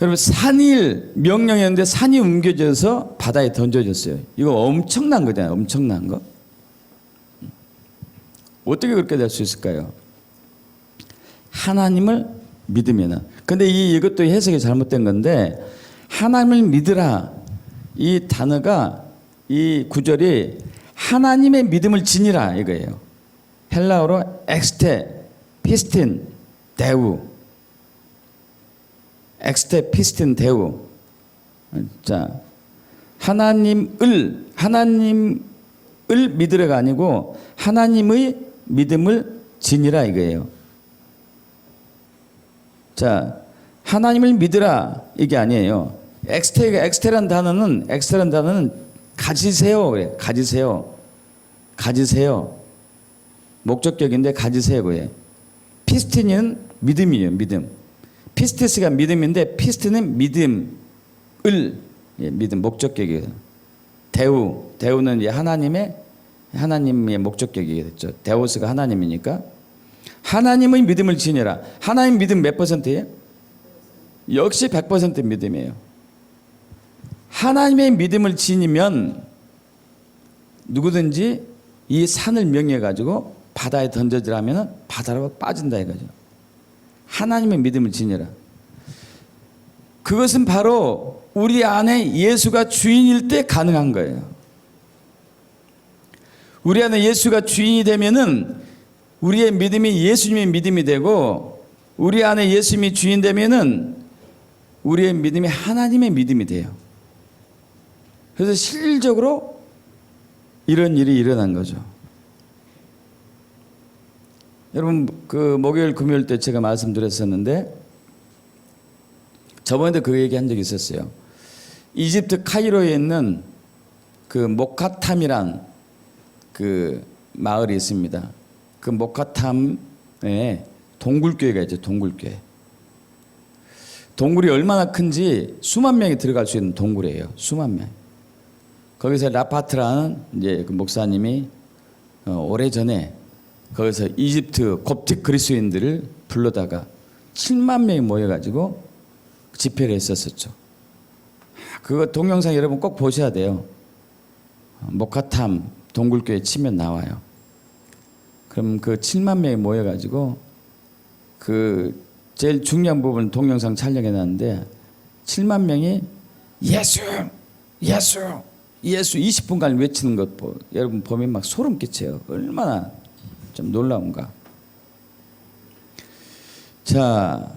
여러분, 산일 명령이었는데 산이 옮겨져서 바다에 던져졌어요. 이거 엄청난 거잖아요. 엄청난 거. 어떻게 그렇게 될 수 있을까요? 하나님을 믿으면은. 근데 이것도 해석이 잘못된 건데, 하나님을 믿으라, 이 단어가, 이 구절이 하나님의 믿음을 지니라 이거예요. 헬라어로 엑스테 피스틴 데우, 엑스테 피스틴 데우. 자, 하나님을 믿으라가 아니고 하나님의 믿음을 지니라 이거예요. 자, 하나님을 믿으라 이게 아니에요. 엑스테란 단어는 가지세요 그래. 가지세요. 목적격인데 가지세요 그래. 피스틴은 믿음이에요. 믿음. 피스티스가 믿음인데 피스트는 믿음 목적격이에요. 데우는 이제 하나님의 목적격이겠죠. 데우스가 하나님이니까 하나님의 믿음을 지니라. 하나님 믿음 몇 %예요? 역시 100% 믿음이에요. 하나님의 믿음을 지니면 누구든지 이 산을 명해 가지고 바다에 던져지라면 바다로 빠진다 이거죠. 하나님의 믿음을 지니라. 그것은 바로 우리 안에 예수가 주인일 때 가능한 거예요. 우리 안에 예수가 주인이 되면은 우리의 믿음이 예수님의 믿음이 되고, 우리 안에 예수님이 주인 되면은 우리의 믿음이 하나님의 믿음이 돼요. 그래서 실질적으로 이런 일이 일어난 거죠. 여러분, 그 목요일 금요일 때 제가 말씀드렸었는데, 저번에도 그 얘기 한 적이 있었어요. 이집트 카이로에 있는 그 모카탐이란 그 마을이 있습니다. 그 모카탐에 동굴교회가 있죠. 동굴교회. 동굴이 얼마나 큰지 수만 명이 들어갈 수 있는 동굴이에요. 수만 명. 거기서 라파트라는 이제 그 목사님이 오래전에 거기서 이집트 곱틱 그리스도인들을 불러다가 7만 명이 모여가지고 집회를 했었었죠. 그거 동영상 여러분 꼭 보셔야 돼요. 모카탐 동굴교회 치면 나와요. 그럼 그 7만 명이 모여가지고 그 제일 중요한 부분 동영상 촬영해 놨는데 7만 명이 예수 20분간 외치는 것 여러분 보면 막 소름 끼쳐요. 얼마나 좀 놀라운가. 자,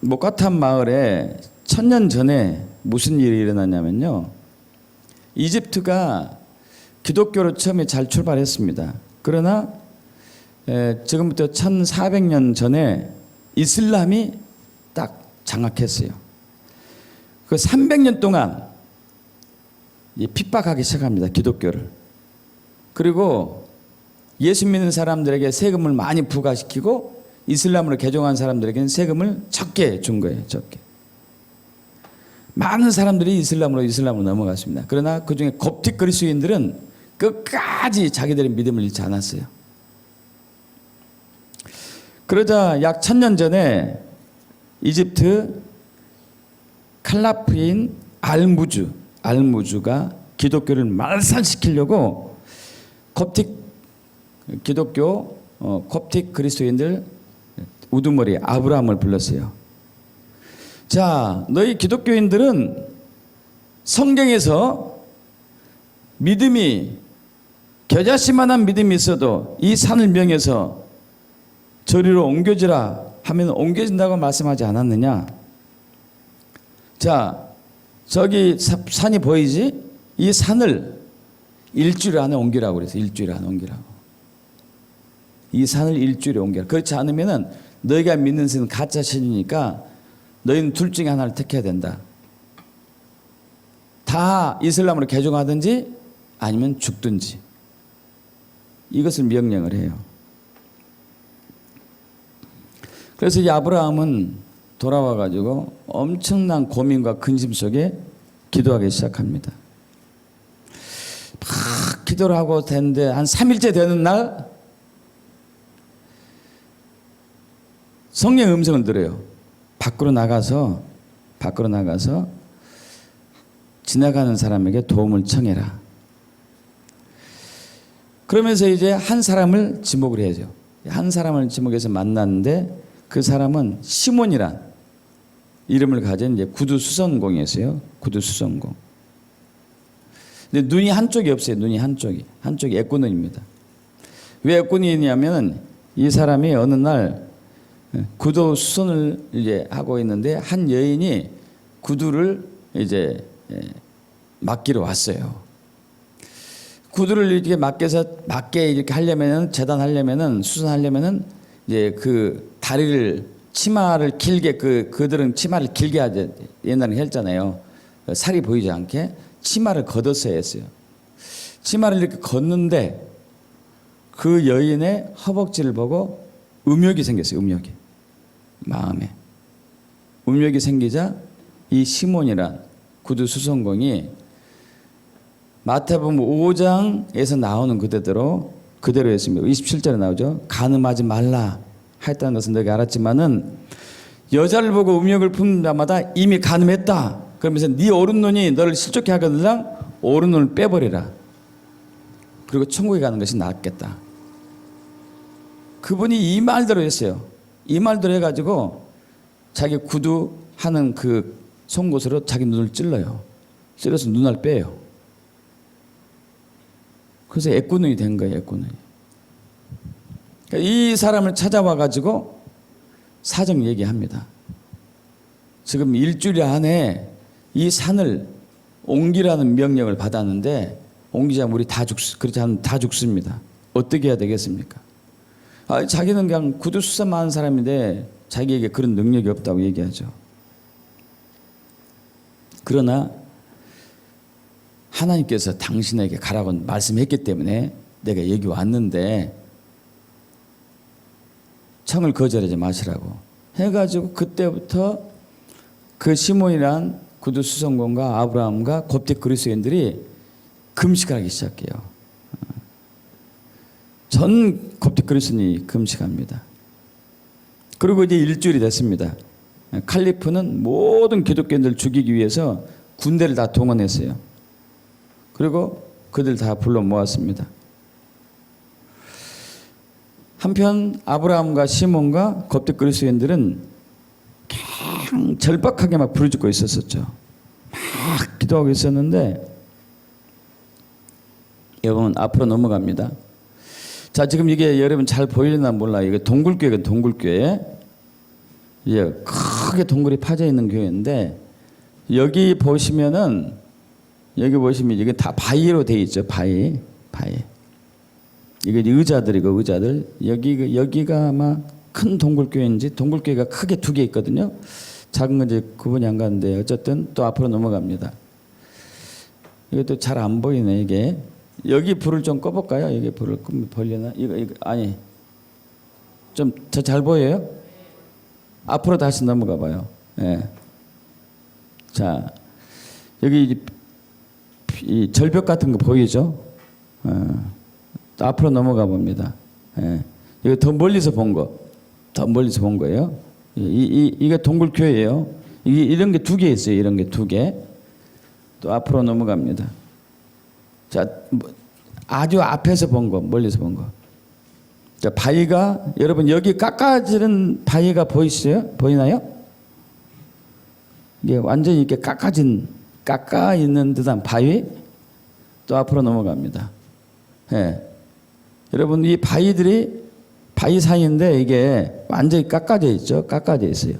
모카탐 마을에 1000년 전에 무슨 일이 일어났냐면요, 이집트가 기독교로 처음에 잘 출발했습니다. 그러나 지금부터 1400년 전에 이슬람이 딱 장악했어요. 그 300년 동안 핍박하기 시작합니다. 기독교를. 그리고 예수 믿는 사람들에게 세금을 많이 부과시키고 이슬람으로 개종한 사람들에게는 세금을 적게 준 거예요. 적게. 많은 사람들이 이슬람으로 넘어갔습니다. 그러나 그중에 곱틱 그리스도인들은 끝까지 자기들의 믿음을 잃지 않았어요. 그러자 약 1000년 전에 이집트 칼라프인 알무주가 기독교를 말살시키려고 곱틱 그리스도인들 우두머리 아브라함을 불렀어요. 자, 너희 기독교인들은 성경에서 믿음이 겨자씨만한 믿음이 있어도 이 산을 명해서 저리로 옮겨지라 하면 옮겨진다고 말씀하지 않았느냐? 자, 저기 산이 보이지? 이 산을 일주일 안에 옮기라고 그래서 일주일 안에 옮기라고. 이 산을 일주일에 옮겨라. 그렇지 않으면은 너희가 믿는 신은 가짜 신이니까 너희는 둘 중에 하나를 택해야 된다. 다 이슬람으로 개종하든지 아니면 죽든지. 이것을 명령을 해요. 그래서 이 아브라함은 돌아와 가지고 엄청난 고민과 근심 속에 기도하기 시작합니다. 막 기도를 하고 됐는데 한 3일째 되는 날 성령의 음성을 들어요. 밖으로 나가서 지나가는 사람에게 도움을 청해라. 그러면서 이제 한 사람을 지목을 해야죠. 한 사람을 지목해서 만났는데 그 사람은 시몬이란 이름을 가진 이제 구두수선공이었어요. 구두수선공. 근데 눈이 한쪽이 없어요. 눈이 한쪽이 애꾸눈입니다. 왜 애꾸눈이냐면 이 사람이 어느 날 구두수선을 이제 하고 있는데 한 여인이 구두를 이제 맡기러 왔어요. 구두를 이렇게 맡게 이렇게 하려면은 재단하려면은 수선하려면은 이제 그 다리를 치마를 길게 그들은 치마를 길게 하지 옛날에 했잖아요. 살이 보이지 않게 치마를 걷었어야 했어요. 치마를 이렇게 걷는데 그 여인의 허벅지를 보고 음욕이 생겼어요. 음욕이 마음에 음욕이 생기자 이 시몬이란 구두 수선공이 마태복음 5장에서 나오는 그대로 했습니다. 27절에 나오죠. 간음하지 말라 했다는 것은 너희가 알았지만은 여자를 보고 음욕을 품는 자마다 이미 간음했다. 그러면서 네 오른눈이 너를 실족케 하거든 오른눈을 빼버리라. 그리고 천국에 가는 것이 낫겠다. 그분이 이 말대로 했어요. 이 말대로 해가지고 자기 구두하는 그 송곳으로 자기 눈을 찔러요. 찔러서 눈알 빼요. 그래서 애꾸눈이 된 거예요. 애꾸눈이. 그러니까 이 사람을 찾아와 가지고 사정 얘기합니다. 지금 일주일 안에 이 산을 옮기라는 명령을 받았는데 옮기자면 우리 그렇지 않으면 다 죽습니다. 어떻게 해야 되겠습니까? 자기는 그냥 구두수선만 하는 사람인데 자기에게 그런 능력이 없다고 얘기하죠. 그러나 하나님께서 당신에게 가라고 말씀했기 때문에 내가 여기 왔는데 청을 거절하지 마시라고 해가지고 그때부터 그 시몬이란 구두수선공과 아브라함과 곱디 그리스도인들이 금식을 하기 시작해요. 전 곱디 그리스도인이 금식합니다. 그리고 이제 일주일이 됐습니다. 칼리프는 모든 기독교인들을 죽이기 위해서 군대를 다 동원했어요. 그리고 그들 다 불러 모았습니다. 한편 아브라함과 시몬과 곱디 그리스도인들은 그냥 절박하게 막 부르짖고 있었었죠. 막 기도하고 있었는데 여러분 앞으로 넘어갑니다. 자, 지금 이게 여러분 잘 보이려나 몰라요. 이게 동굴교회가 동굴교회. 예, 크게 동굴이 파져 있는 교회인데 여기 보시면 이게 다 바위로 돼 있죠. 바위. 이게 의자들이고 의자들. 여기가 아마 큰 동굴교회인지 동굴교회가 크게 두 개 있거든요. 작은 건 이제 구분이 안 가는데 어쨌든 또 앞으로 넘어갑니다. 이것도 잘 안 보이네 이게. 여기 불을 좀 꺼볼까요? 여기 불을 끄면 벌려나? 이거 아니. 좀 더 잘 보여요? 앞으로 다시 넘어가 봐요. 예. 자, 여기 이 절벽 같은 거 보이죠? 또 앞으로 넘어가 봅니다. 예. 이거 더 멀리서 본 거예요. 이게 동굴교회예요. 이런 게 두 개 있어요. 이런 게 두 개. 또 앞으로 넘어갑니다. 자, 아주 앞에서 본 거, 멀리서 본 거. 자, 바위가 여러분 여기 깎아지는 바위가 보이나요? 이게 완전히 이렇게 깎아 있는 듯한 바위. 또 앞으로 넘어갑니다. 예. 여러분 이 바위들이 바위 사이인데 이게 완전히 깎아져 있죠. 깎아져 있어요.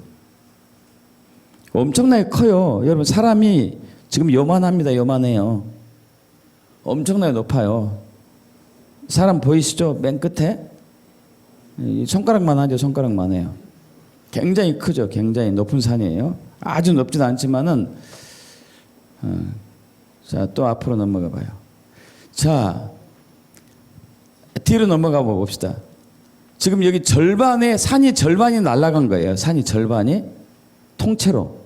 엄청나게 커요. 여러분 사람이 지금 요만합니다. 요만해요. 엄청나게 높아요. 사람 보이시죠? 맨 끝에 손가락만 하죠. 손가락만 해요. 굉장히 크죠. 굉장히 높은 산이에요. 아주 높진 않지만은 자, 또 앞으로 넘어가 봐요. 자, 뒤로 넘어가 봅시다. 지금 여기 절반에 산이 절반이 날아간 거예요. 산이 절반이 통째로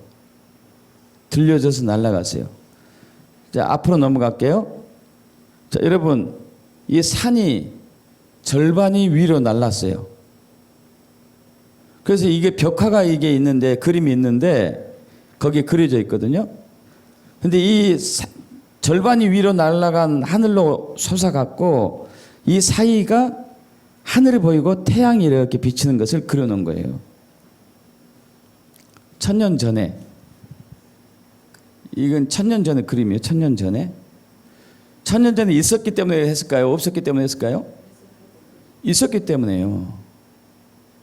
들려져서 날아갔어요. 자, 앞으로 넘어갈게요. 자, 여러분, 이 산이 절반이 위로 날랐어요. 그래서 이게 벽화가 이게 있는데, 그림이 있는데 거기에 그려져 있거든요. 근데 이 절반이 위로 날아간 하늘로 솟아갔고, 이 사이가 하늘이 보이고 태양이 이렇게 비치는 것을 그려놓은 거예요. 1000년 전에, 이건 1000년 전의 그림이에요. 1000년 전에. 1000년 전에 있었기 때문에 했을까요? 없었기 때문에 했을까요? 있었기 때문에요.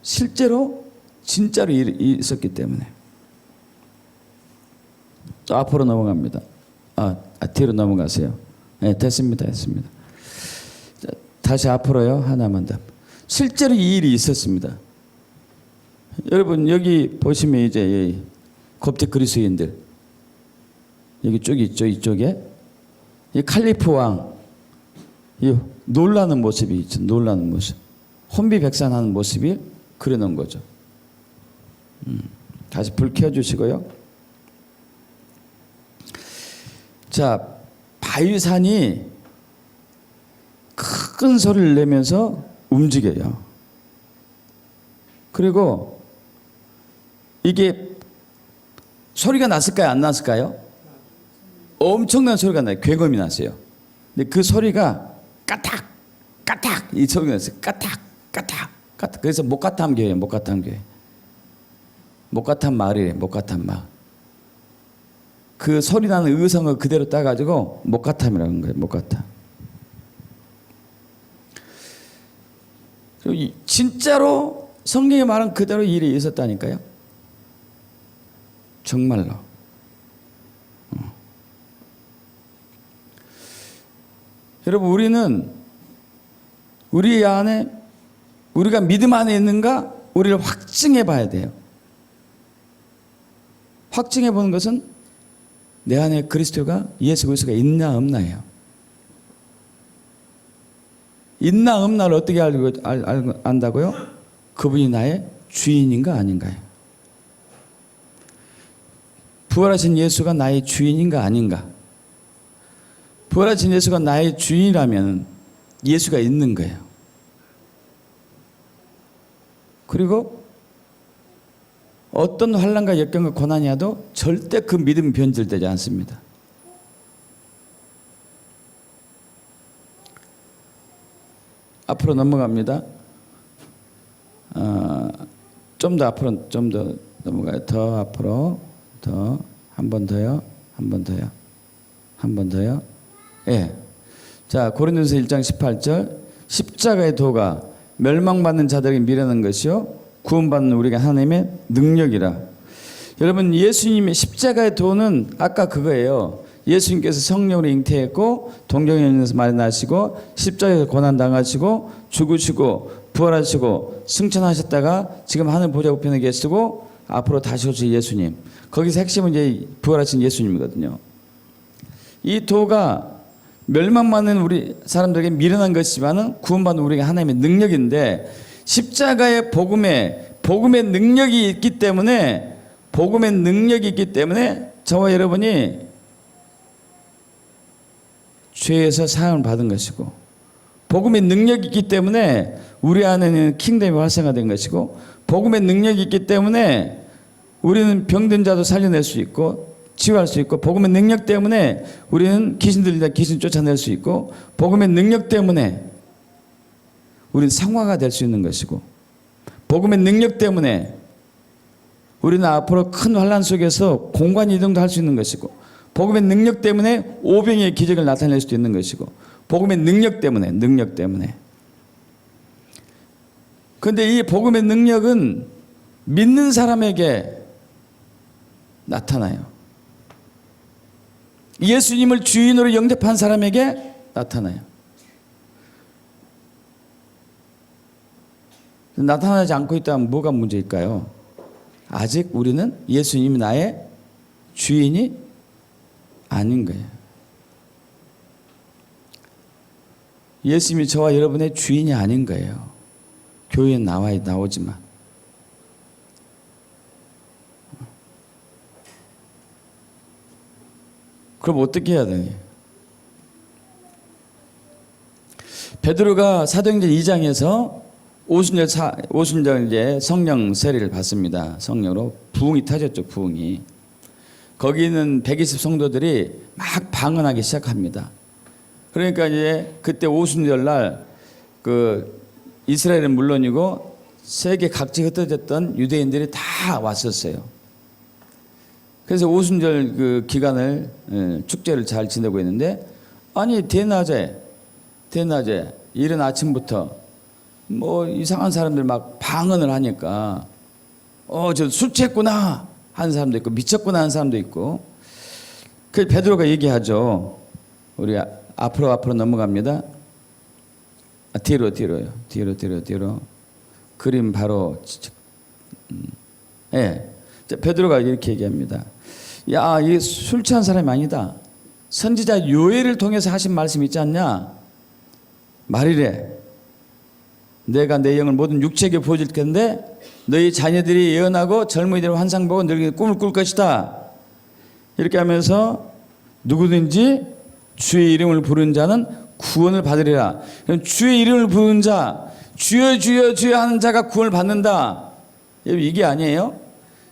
실제로 진짜로 있었기 때문에. 또 앞으로 넘어갑니다. 뒤로 넘어가세요. 네, 됐습니다. 자, 다시 앞으로요. 하나만 더. 실제로 이 일이 있었습니다. 여러분, 여기 보시면 이제 koptic 그리스도인들 여기 쭉 있죠. 이쪽에 이 칼리프 왕, 이 놀라는 모습이 있죠. 놀라는 모습, 혼비백산하는 모습이 그려놓은 거죠. 다시 불 켜주시고요. 자, 바위산이 큰 소리를 내면서 움직여요. 그리고 이게 소리가 났을까요? 안 났을까요? 엄청난 소리가 나요. 굉음이 났어요. 근데 그 소리가 까탁 까탁 이 소리가 났어요. 까탁 까탁 까탁. 그래서 목가탐 교회예요. 목가탐 교회. 목가탐 마을이래요. 목가탐 마을. 그 소리 나는 의성을 그대로 따가지고 목가탐이라고 하는 거예요. 목가탐. 진짜로 성경에 말한 그대로 일이 있었다니까요. 정말로. 여러분, 우리는 우리 안에, 우리가 믿음 안에 있는가 우리를 확증해 봐야 돼요. 확증해 보는 것은 내 안에 그리스도가, 예수 그리스도가 있나 없나예요. 있나 없나를 어떻게 안다고요? 그분이 나의 주인인가 아닌가요? 부활하신 예수가 나의 주인인가 아닌가? 부활하신 예수가 나의 주인이라면 예수가 있는 거예요. 그리고 어떤 환난과 역경과 고난이 와도 절대 그 믿음이 변질되지 않습니다. 앞으로 넘어갑니다. 좀 더 앞으로, 좀 더 넘어가요. 더 앞으로, 더, 한 번 더요, 한 번 더요, 한 번 더요. 예. 자, 고린도서 1장 18절. 십자가의 도가 멸망받는 자들에게 미련한 것이요 구원받는 우리가 하나님의 능력이라. 여러분, 예수님의 십자가의 도는 아까 그거예요. 예수님께서 성령으로 잉태했고 동정연에서 만나시고 십자가에서 고난당하시고 죽으시고 부활하시고 승천하셨다가 지금 하늘 보좌 우편에 계시고 앞으로 다시 오실 예수님. 거기서 핵심은 이제 부활하신 예수님이거든요. 이 도가 멸망받는 우리 사람들에게 미련한 것이지만은 구원받는 우리가 하나님의 능력인데, 십자가의 복음에 능력이 있기 때문에, 복음의 능력이 있기 때문에 저와 여러분이 죄에서 사함을 받은 것이고, 복음의 능력이 있기 때문에 우리 안에는 킹덤이 활성화된 것이고, 복음의 능력이 있기 때문에 우리는 병든 자도 살려낼 수 있고 치유할 수 있고, 복음의 능력 때문에 우리는 귀신 들리다 귀신 쫓아낼 수 있고, 복음의 능력 때문에 우리는 성화가 될 수 있는 것이고, 복음의 능력 때문에 우리는 앞으로 큰 환난 속에서 공간 이동도 할 수 있는 것이고, 복음의 능력 때문에 오병이의 기적을 나타낼 수도 있는 것이고, 복음의 능력 때문에. 그런데 이 복음의 능력은 믿는 사람에게 나타나요. 예수님을 주인으로 영접한 사람에게 나타나요. 나타나지 않고 있다면 뭐가 문제일까요? 아직 우리는 예수님이 나의 주인이 아닌 거예요. 예수님이 저와 여러분의 주인이 아닌 거예요. 교회에 나오지 마. 그럼 어떻게 해야 되니? 베드로가 사도행전 2장에서 오순절 이제 성령 세례를 받습니다. 성령으로 부흥이 터졌죠. 부흥이. 거기 있는 120 성도들이 막 방언하기 시작합니다. 그러니까 이제 그때 오순절 날 그 이스라엘은 물론이고 세계 각지 흩어졌던 유대인들이 다 왔었어요. 그래서 오순절 그 기간을 축제를 잘 지내고 있는데, 아니 대낮에 이른 아침부터 뭐 이상한 사람들 막 방언을 하니까 저 술 취했구나 하는 사람도 있고 미쳤구나 하는 사람도 있고. 그 베드로가 얘기하죠. 우리 앞으로 넘어갑니다. 뒤로요. 뒤로. 그림 바로. 예. 베드로가 이렇게 얘기합니다. 야, 이 술 취한 사람이 아니다. 선지자 요엘을 통해서 하신 말씀 있지 않냐? 말이래. 내가 내 영을 모든 육체에게 보여줄 텐데 너희 자녀들이 예언하고 젊은이들이 환상 보고 늙은이 꿈을 꿀 것이다. 이렇게 하면서 누구든지 주의 이름을 부르는 자는 구원을 받으리라. 주의 이름을 부르는 자, 주여 주여 주여 하는 자가 구원을 받는다. 이게 아니에요?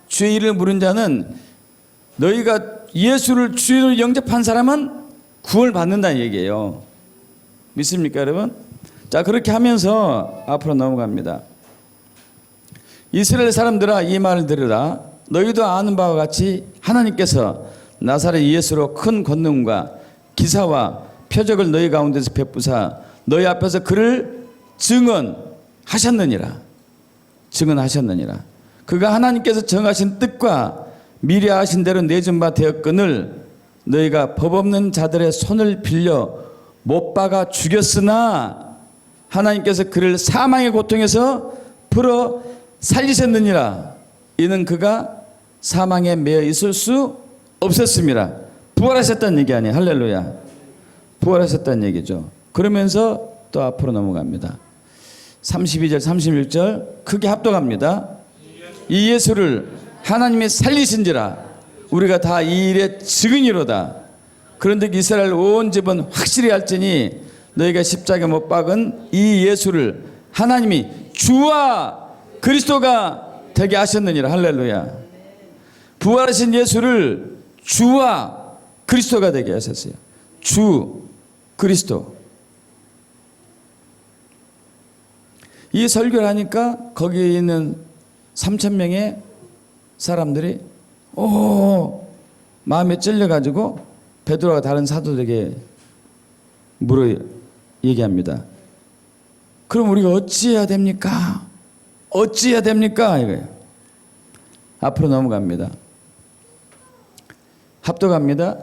주의 이름을 부르는 자는 너희가 예수를 주로 영접한 사람은 구원을 받는다는 얘기예요. 믿습니까, 여러분? 자, 그렇게 하면서 앞으로 넘어갑니다. 이스라엘 사람들아, 이 말을 들으라. 너희도 아는 바와 같이 하나님께서 나사렛 예수로 큰 권능과 기사와 표적을 너희 가운데서 베푸사 너희 앞에서 그를 증언하셨느니라. 그가 하나님께서 정하신 뜻과 미리 하신 대로 내준 바 되었거늘 너희가 법 없는 자들의 손을 빌려 못 박아 죽였으나 하나님께서 그를 사망의 고통에서 풀어 살리셨느니라. 이는 그가 사망에 매여 있을 수 없었습니다. 부활하셨다는 얘기 아니에요. 할렐루야. 부활하셨다는 얘기죠. 그러면서 또 앞으로 넘어갑니다. 32절 36절 크게 합독합니다. 이 예수를 하나님이 살리신지라 우리가 다 이 일의 증인이로다. 그런데 이스라엘 온 집은 확실히 알지니 너희가 십자가에 못 박은 이 예수를 하나님이 주와 그리스도가 되게 하셨느니라. 할렐루야. 부활하신 예수를 주와 그리스도가 되게 하셨어요. 주 그리스도. 이 설교를 하니까 거기에 있는 3,000명의 사람들이 마음에 찔려가지고 베드로가 다른 사도들에게 물어 얘기합니다. 그럼 우리가 어찌해야 됩니까? 이거예요. 앞으로 넘어갑니다. 합독합니다.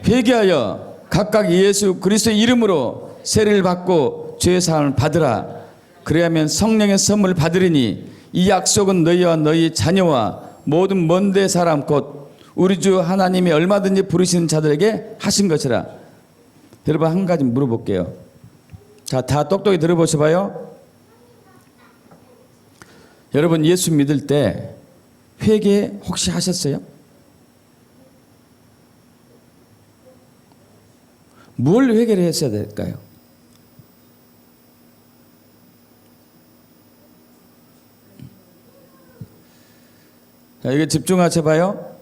회개하여 각각 예수 그리스도의 이름으로 세례를 받고 죄의 사함을 받으라. 그래야면 성령의 선물을 받으리니 이 약속은 너희와 너희 자녀와 모든 먼데 사람 곧 우리 주 하나님이 얼마든지 부르시는 자들에게 하신 것이라. 여러분 한 가지 물어볼게요. 자, 다 똑똑히 들어보셔봐요. 여러분 예수 믿을 때 회개 혹시 하셨어요? 뭘 회개를 했어야 될까요? 자, 이거 집중하셔봐요.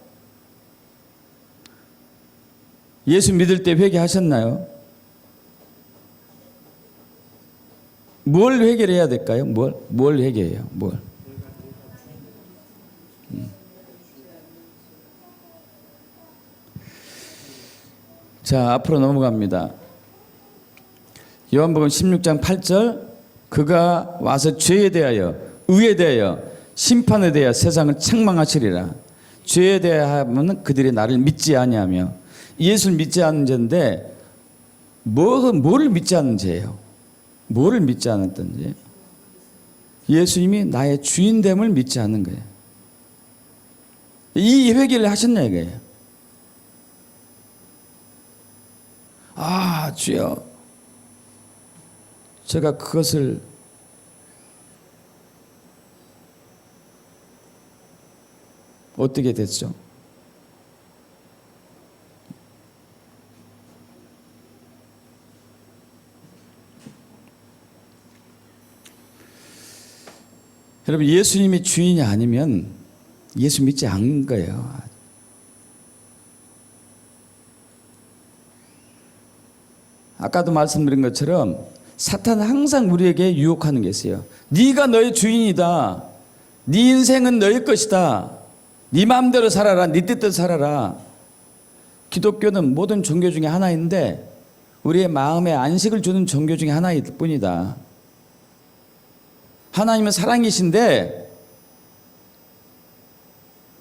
예수 믿을 때 회개하셨나요? 뭘 회개를 해야 될까요? 뭘 회개해요? 뭘? 자, 앞으로 넘어갑니다. 요한복음 16장 8절 그가 와서 죄에 대하여 의에 대하여 심판에 대하여 세상을 책망하시리라. 죄에 대하여는 그들이 나를 믿지 아니하며. 예수를 믿지 않는 죄인데 뭐를 믿지 않는 죄예요? 뭐를 믿지 않았던 죄? 예수님이 나의 주인됨을 믿지 않는 거예요. 이 회개를 하셨냐 이거예요. 주여, 제가 그것을 어떻게 됐죠? 여러분, 예수님이 주인이 아니면 예수 믿지 않은 거예요. 아까도 말씀드린 것처럼 사탄은 항상 우리에게 유혹하는 게 있어요. 네가 너의 주인이다. 네 인생은 너의 것이다. 네 마음대로 살아라. 네 뜻대로 살아라. 기독교는 모든 종교 중에 하나인데 우리의 마음에 안식을 주는 종교 중에 하나일 뿐이다. 하나님은 사랑이신데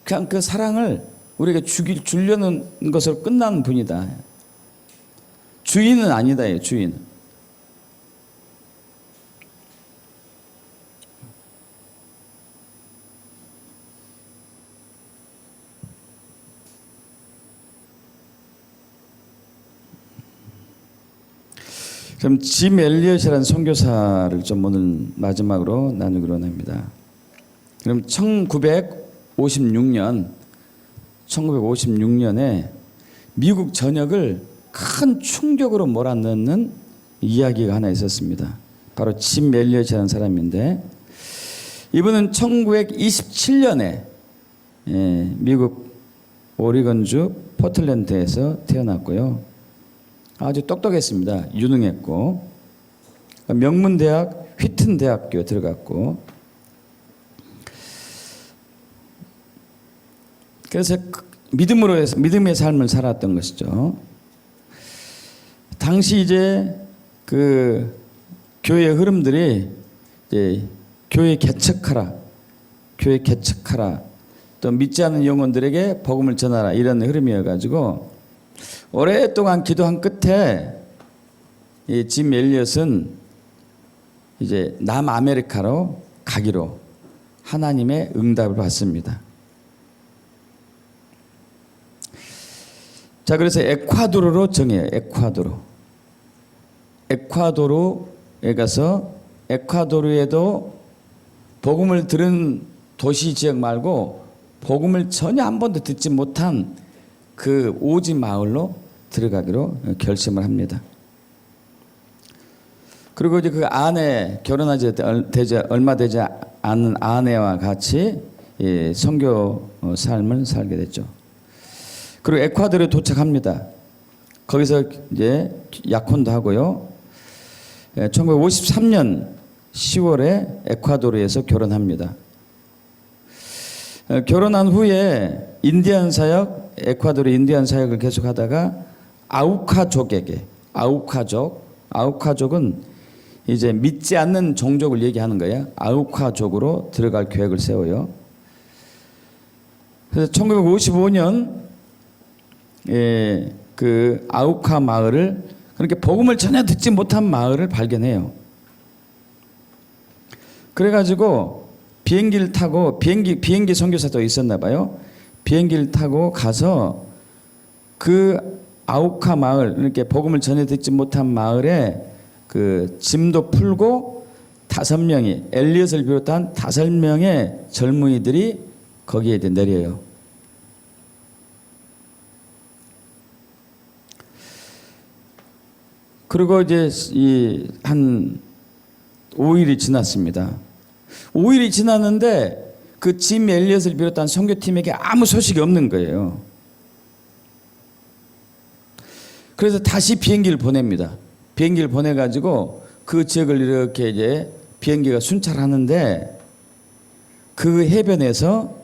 그냥 그 사랑을 우리에게 주려는 것으로 끝나는 분이다. 주인은 아니다. 주인. 그럼 짐 엘리엇이라는 선교사를 좀 오늘 마지막으로 나누기로 합니다. 그럼 1956년에 미국 전역을 큰 충격으로 몰아넣는 이야기가 하나 있었습니다. 바로 짐 엘리엇이라는 사람인데 이분은 1927년에 미국 오리건주 포틀랜드에서 태어났고요. 아주 똑똑했습니다. 유능했고 명문대학 휘튼 대학교에 들어갔고 그래서 믿음의 삶을 살았던 것이죠. 당시 이제 그 교회 흐름들이 이제 교회 개척하라, 또 믿지 않는 영혼들에게 복음을 전하라 이런 흐름이어가지고 오랫동안 기도한 끝에 이 짐 엘리엇은 이제 남아메리카로 가기로 하나님의 응답을 받습니다. 자, 그래서 에콰도르로 정해요. 에콰도르에 가서 에콰도르에도 복음을 들은 도시 지역 말고 복음을 전혀 한 번도 듣지 못한 그 오지 마을로 들어가기로 결심을 합니다. 그리고 이제 그 아내 결혼하지 얼마 되지 않은 아내와 같이 선교 삶을 살게 됐죠. 그리고 에콰도르에 도착합니다. 거기서 이제 약혼도 하고요. 1953년 10월에 에콰도르에서 결혼합니다. 결혼한 후에 인디안 사역, 에콰도르 인디안 사역을 계속하다가 아우카족은 이제 믿지 않는 종족을 얘기하는 거예요. 아우카족으로 들어갈 계획을 세워요. 그래서 1955년 그 아우카 마을을 그렇게 복음을 전혀 듣지 못한 마을을 발견해요. 그래가지고 비행기를 타고 비행기 선교사도 있었나 봐요. 비행기를 타고 가서 그 아우카 마을 이렇게 복음을 전혀 듣지 못한 마을에 그 짐도 풀고 5명이 엘리엇을 비롯한 5명의 젊은이들이 거기에 내려요. 그리고 이제 한 5일이 지났습니다. 5일이 지났는데 그 짐 엘리엇을 비롯한 선교팀에게 아무 소식이 없는 거예요. 그래서 다시 비행기를 보냅니다. 비행기를 보내가지고 그 지역을 이렇게 이제 비행기가 순찰하는데 그 해변에서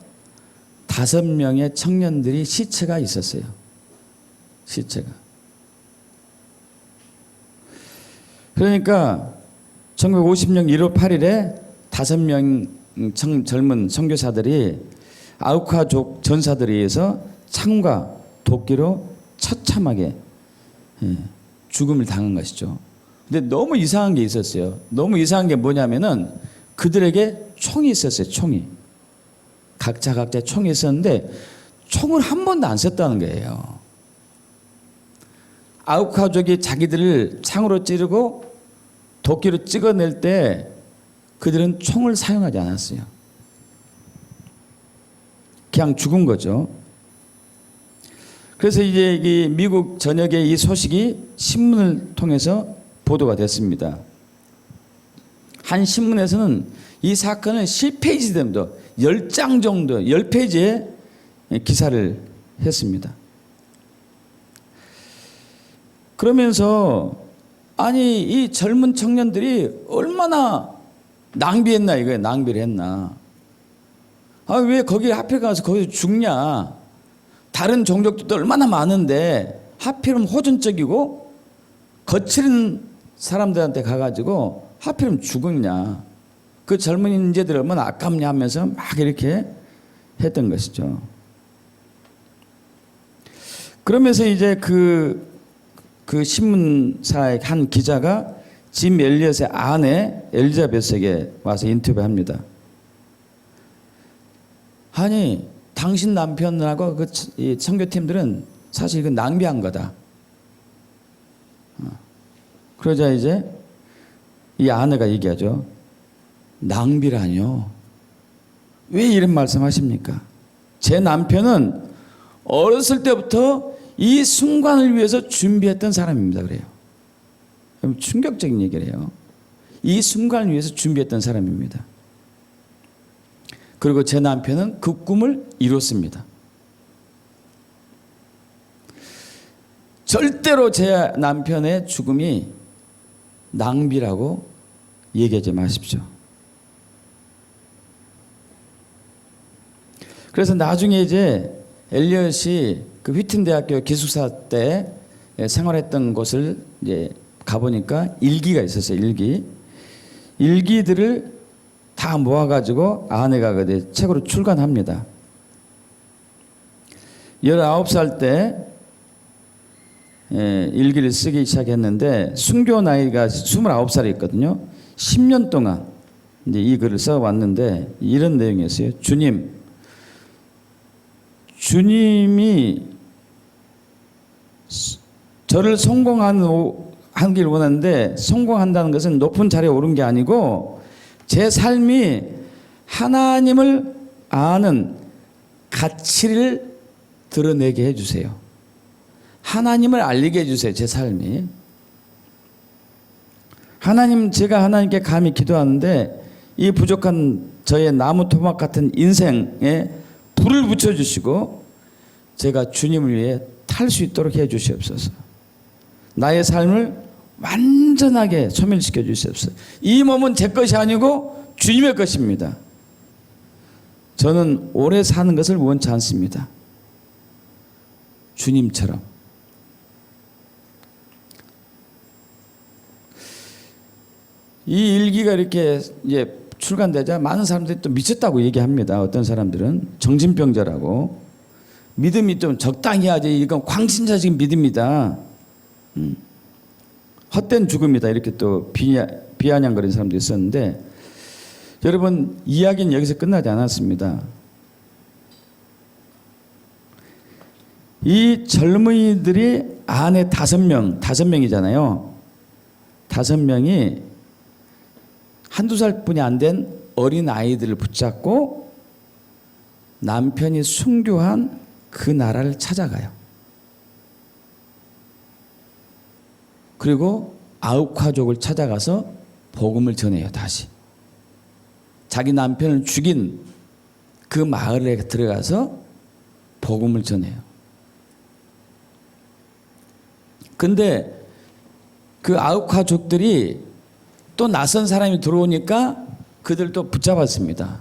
5명의 청년들이 시체가 있었어요. 시체가. 그러니까 1950년 1월 8일에 5명 젊은 선교사들이 아우카족 전사들에 의해서 창과 도끼로 처참하게 죽음을 당한 것이죠. 근데 너무 이상한 게 있었어요. 너무 이상한 게 뭐냐면은 그들에게 총이 있었어요. 총이. 각자 총이 있었는데 총을 한 번도 안 썼다는 거예요. 아우카족이 자기들을 창으로 찌르고 도끼로 찍어낼 때 그들은 총을 사용하지 않았어요. 그냥 죽은 거죠. 그래서 이제 이 미국 전역에 이 소식이 신문을 통해서 보도가 됐습니다. 한 신문에서는 이 사건을 10페이지 정도, 10장 정도, 10페이지의 기사를 했습니다. 그러면서 아니 이 젊은 청년들이 얼마나 낭비했나 이거예요. 낭비를 했나. 아, 왜 거기 하필 가서 거기서 죽냐. 다른 종족들도 얼마나 많은데 하필이면 호전적이고 거칠은 사람들한테 가가지고 하필이면 죽었냐. 그 젊은 인재들 얼마나 아깝냐 하면서 막 이렇게 했던 것이죠. 그러면서 이제 그 신문사의 한 기자가 짐 엘리엇의 아내 엘리자베스에게 와서 인터뷰합니다. 아니 당신 남편하고 그 선교팀들은 사실 이건 낭비한 거다. 그러자 이제 이 아내가 얘기하죠. 낭비라뇨. 왜 이런 말씀하십니까? 제 남편은 어렸을 때부터 이 순간을 위해서 준비했던 사람입니다. 그래요. 충격적인 얘기를 해요. 이 순간을 위해서 준비했던 사람입니다. 그리고 제 남편은 그 꿈을 이뤘습니다. 절대로 제 남편의 죽음이 낭비라고 얘기하지 마십시오. 그래서 나중에 이제 엘리엇이 그 휘튼 대학교 기숙사 때 생활했던 곳을 이제 가보니까 일기가 있었어요. 일기들을 다 모아가지고 아내가 그 책으로 출간합니다. 19살 때 일기를 쓰기 시작했는데 순교 나이가 29살이었거든요. 10년 동안 이제 이 글을 써왔는데 이런 내용이었어요. 주님이 저를 성공하길 원하는데 성공한다는 것은 높은 자리에 오른 게 아니고 제 삶이 하나님을 아는 가치를 드러내게 해주세요. 하나님을 알리게 해주세요. 제 삶이. 제가 하나님께 감히 기도하는데 이 부족한 저의 나무 토막 같은 인생에 불을 붙여주시고 제가 주님을 위해 탈 수 있도록 해 주시옵소서. 나의 삶을 완전하게 소멸시켜 주시옵소서. 이 몸은 제 것이 아니고 주님의 것입니다. 저는 오래 사는 것을 원치 않습니다. 주님처럼. 이 일기가 이렇게 이제 출간되자 많은 사람들이 또 미쳤다고 얘기합니다. 어떤 사람들은 정신병자라고. 믿음이 좀 적당히 하지 이건 광신자적인 믿음이다. 헛된 죽음이다. 이렇게 또 비아냥거리는 사람도 있었는데 여러분 이야기는 여기서 끝나지 않았습니다. 이 젊은이들이 아내 5명이잖아요. 5명이 한두 살뿐이 안 된 어린 아이들을 붙잡고 남편이 순교한 그 나라를 찾아가요. 그리고 아우카족을 찾아가서 복음을 전해요. 다시 자기 남편을 죽인 그 마을에 들어가서 복음을 전해요. 근데 그 아우카족들이 또 낯선 사람이 들어오니까 그들 또 붙잡았습니다.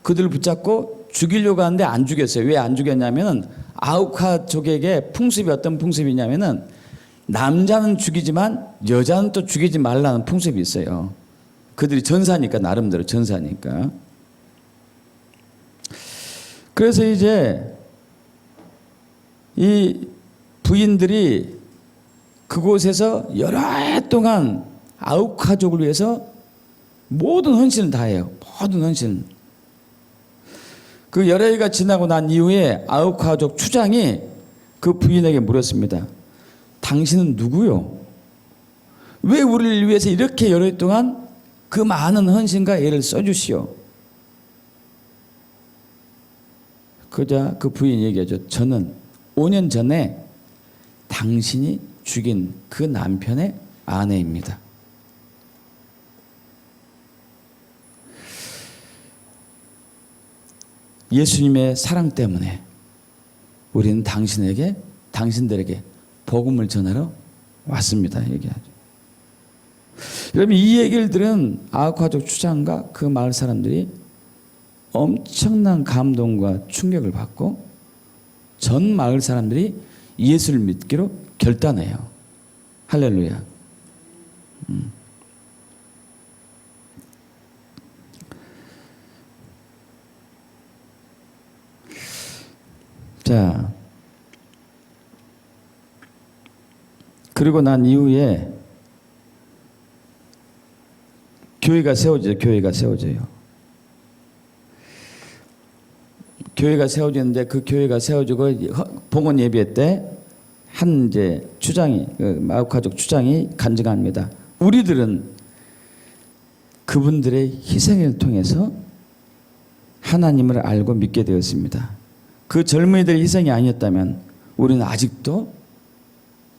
그들을 붙잡고 죽이려고 하는데 안 죽였어요. 왜 안 죽였냐면 아우카족에게 풍습이 어떤 풍습이냐면은 남자는 죽이지만 여자는 또 죽이지 말라는 풍습이 있어요. 그들이 전사니까, 나름대로 전사니까. 그래서 이제 이 부인들이 그곳에서 여러 해 동안 아우카족을 위해서 모든 헌신을 다해요. 모든 헌신. 그 여러 해가 지나고 난 이후에 아우카족 추장이 그 부인에게 물었습니다. 당신은 누구요? 왜 우리를 위해서 이렇게 여러 해 동안 그 많은 헌신과 애를 써주시오? 그러자 그 부인이 얘기하죠. 저는 5년 전에 당신이 죽인 그 남편의 아내입니다. 예수님의 사랑 때문에 우리는 당신들에게 복음을 전하러 왔습니다. 얘기하죠. 여러분, 이 얘기를 들은 아우카족 추장과 그 마을 사람들이 엄청난 감동과 충격을 받고 전 마을 사람들이 예수를 믿기로 결단해요. 할렐루야. 자, 그리고 난 이후에 교회가 세워져요. 교회가 세워지는데 그 교회가 세워지고 봉헌 예배 때 한 이제 추장이 마우카족 추장이 간증합니다. 우리들은 그분들의 희생을 통해서 하나님을 알고 믿게 되었습니다. 그 젊은이들의 희생이 아니었다면 우리는 아직도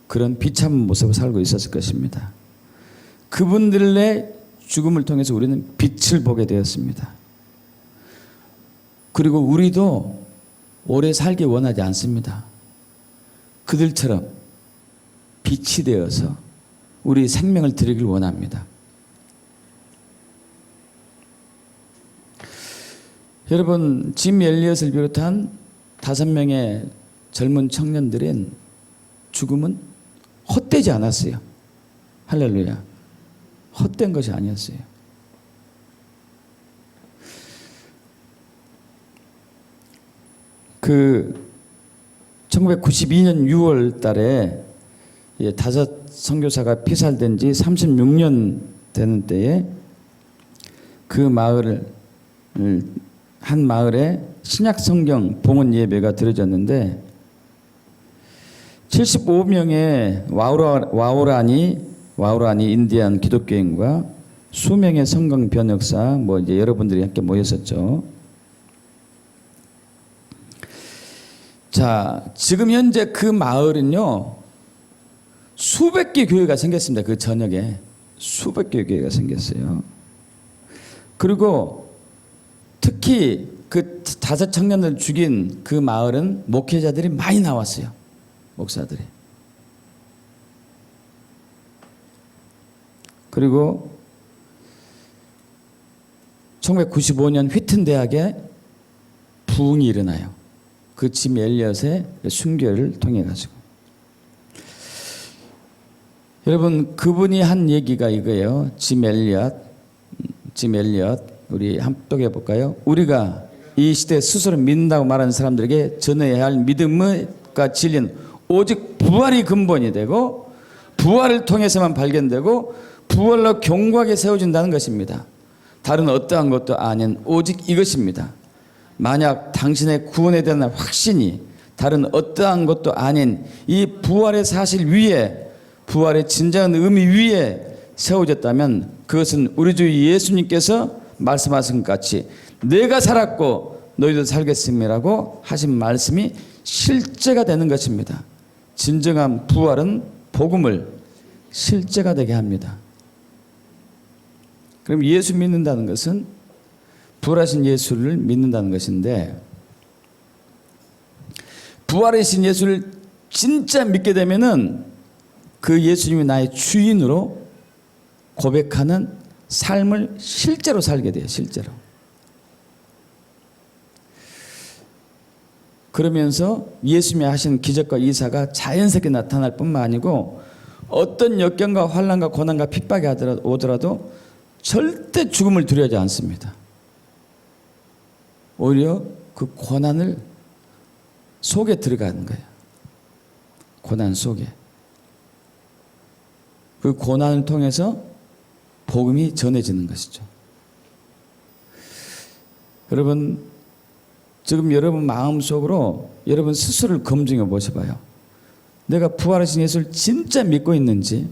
그런 비참한 모습을 살고 있었을 것입니다. 그분들의 죽음을 통해서 우리는 빛을 보게 되었습니다. 그리고 우리도 오래 살기 원하지 않습니다. 그들처럼 빛이 되어서 우리 생명을 드리길 원합니다. 여러분, 짐 엘리엇을 비롯한 5명의 젊은 청년들은 죽음은 헛되지 않았어요. 할렐루야. 헛된 것이 아니었어요. 그 1992년 6월 달에 5 선교사가 피살된 지 36년 되는 때에 그 마을을 한 마을에 신약 성경 봉헌 예배가 드려졌는데 75명의 와우라니 인디안 기독교인과 수명의 성경 번역사 이제 여러분들이 함께 모였었죠. 자, 지금 현재 그 마을은요, 수백 개 교회가 생겼습니다. 그 저녁에 수백 개 교회가 생겼어요. 그리고 특히 그 5 청년을 죽인 그 마을은 목회자들이 많이 나왔어요. 목사들이. 그리고 1995년 휘튼 대학에 부흥이 일어나요. 그 짐 엘리엇의 순교를 통해 가지고. 여러분, 그분이 한 얘기가 이거예요. 짐 엘리엇 우리 함께 해볼까요? 우리가 이 시대에 스스로 믿는다고 말하는 사람들에게 전해야 할 믿음과 진리는 오직 부활이 근본이 되고 부활을 통해서만 발견되고 부활로 견고하게 세워진다는 것입니다. 다른 어떠한 것도 아닌 오직 이것입니다. 만약 당신의 구원에 대한 확신이 다른 어떠한 것도 아닌 이 부활의 사실 위에, 부활의 진정한 의미 위에 세워졌다면 그것은 우리 주 예수님께서 말씀하신 것 같이 내가 살았고 너희도 살겠음이라고 하신 말씀이 실제가 되는 것입니다. 진정한 부활은 복음을 실제가 되게 합니다. 그럼 예수 믿는다는 것은 부활하신 예수를 믿는다는 것인데, 부활하신 예수를 진짜 믿게 되면은 그 예수님이 나의 주인으로 고백하는 삶을 실제로 살게 돼요. 실제로. 그러면서 예수님이 하신 기적과 이사가 자연스럽게 나타날 뿐만 아니고 어떤 역경과 환난과 고난과 핍박이 오더라도 절대 죽음을 두려워하지 않습니다. 오히려 그 고난을 속에 들어가는 거예요. 고난 속에. 그 고난을 통해서 복음이 전해지는 것이죠. 여러분, 지금 여러분 마음속으로 여러분 스스로를 검증해 보셔봐요. 내가 부활하신 예수를 진짜 믿고 있는지,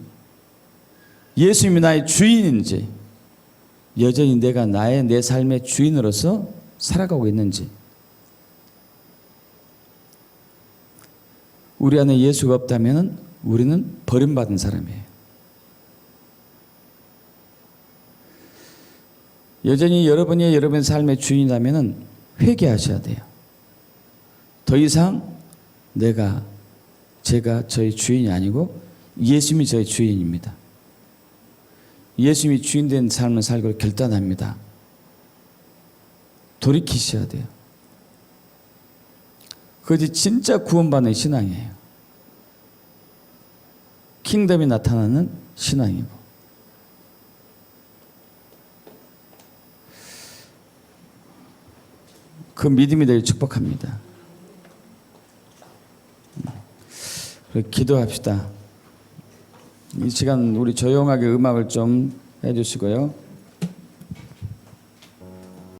예수님이 나의 주인인지, 여전히 내가 내 삶의 주인으로서 살아가고 있는지. 우리 안에 예수가 없다면 우리는 버림받은 사람이에요. 여전히 여러분이 여러분의 삶의 주인이라면 회개하셔야 돼요. 더 이상 제가 저의 주인이 아니고 예수님이 저의 주인입니다. 예수님이 주인된 삶을 살고 결단합니다. 돌이키셔야 돼요. 그것이 진짜 구원받는 신앙이에요. 킹덤이 나타나는 신앙이고. 그 믿음이 되길 축복합니다. 기도합시다. 이 시간 우리 조용하게 음악을 좀 해주시고요.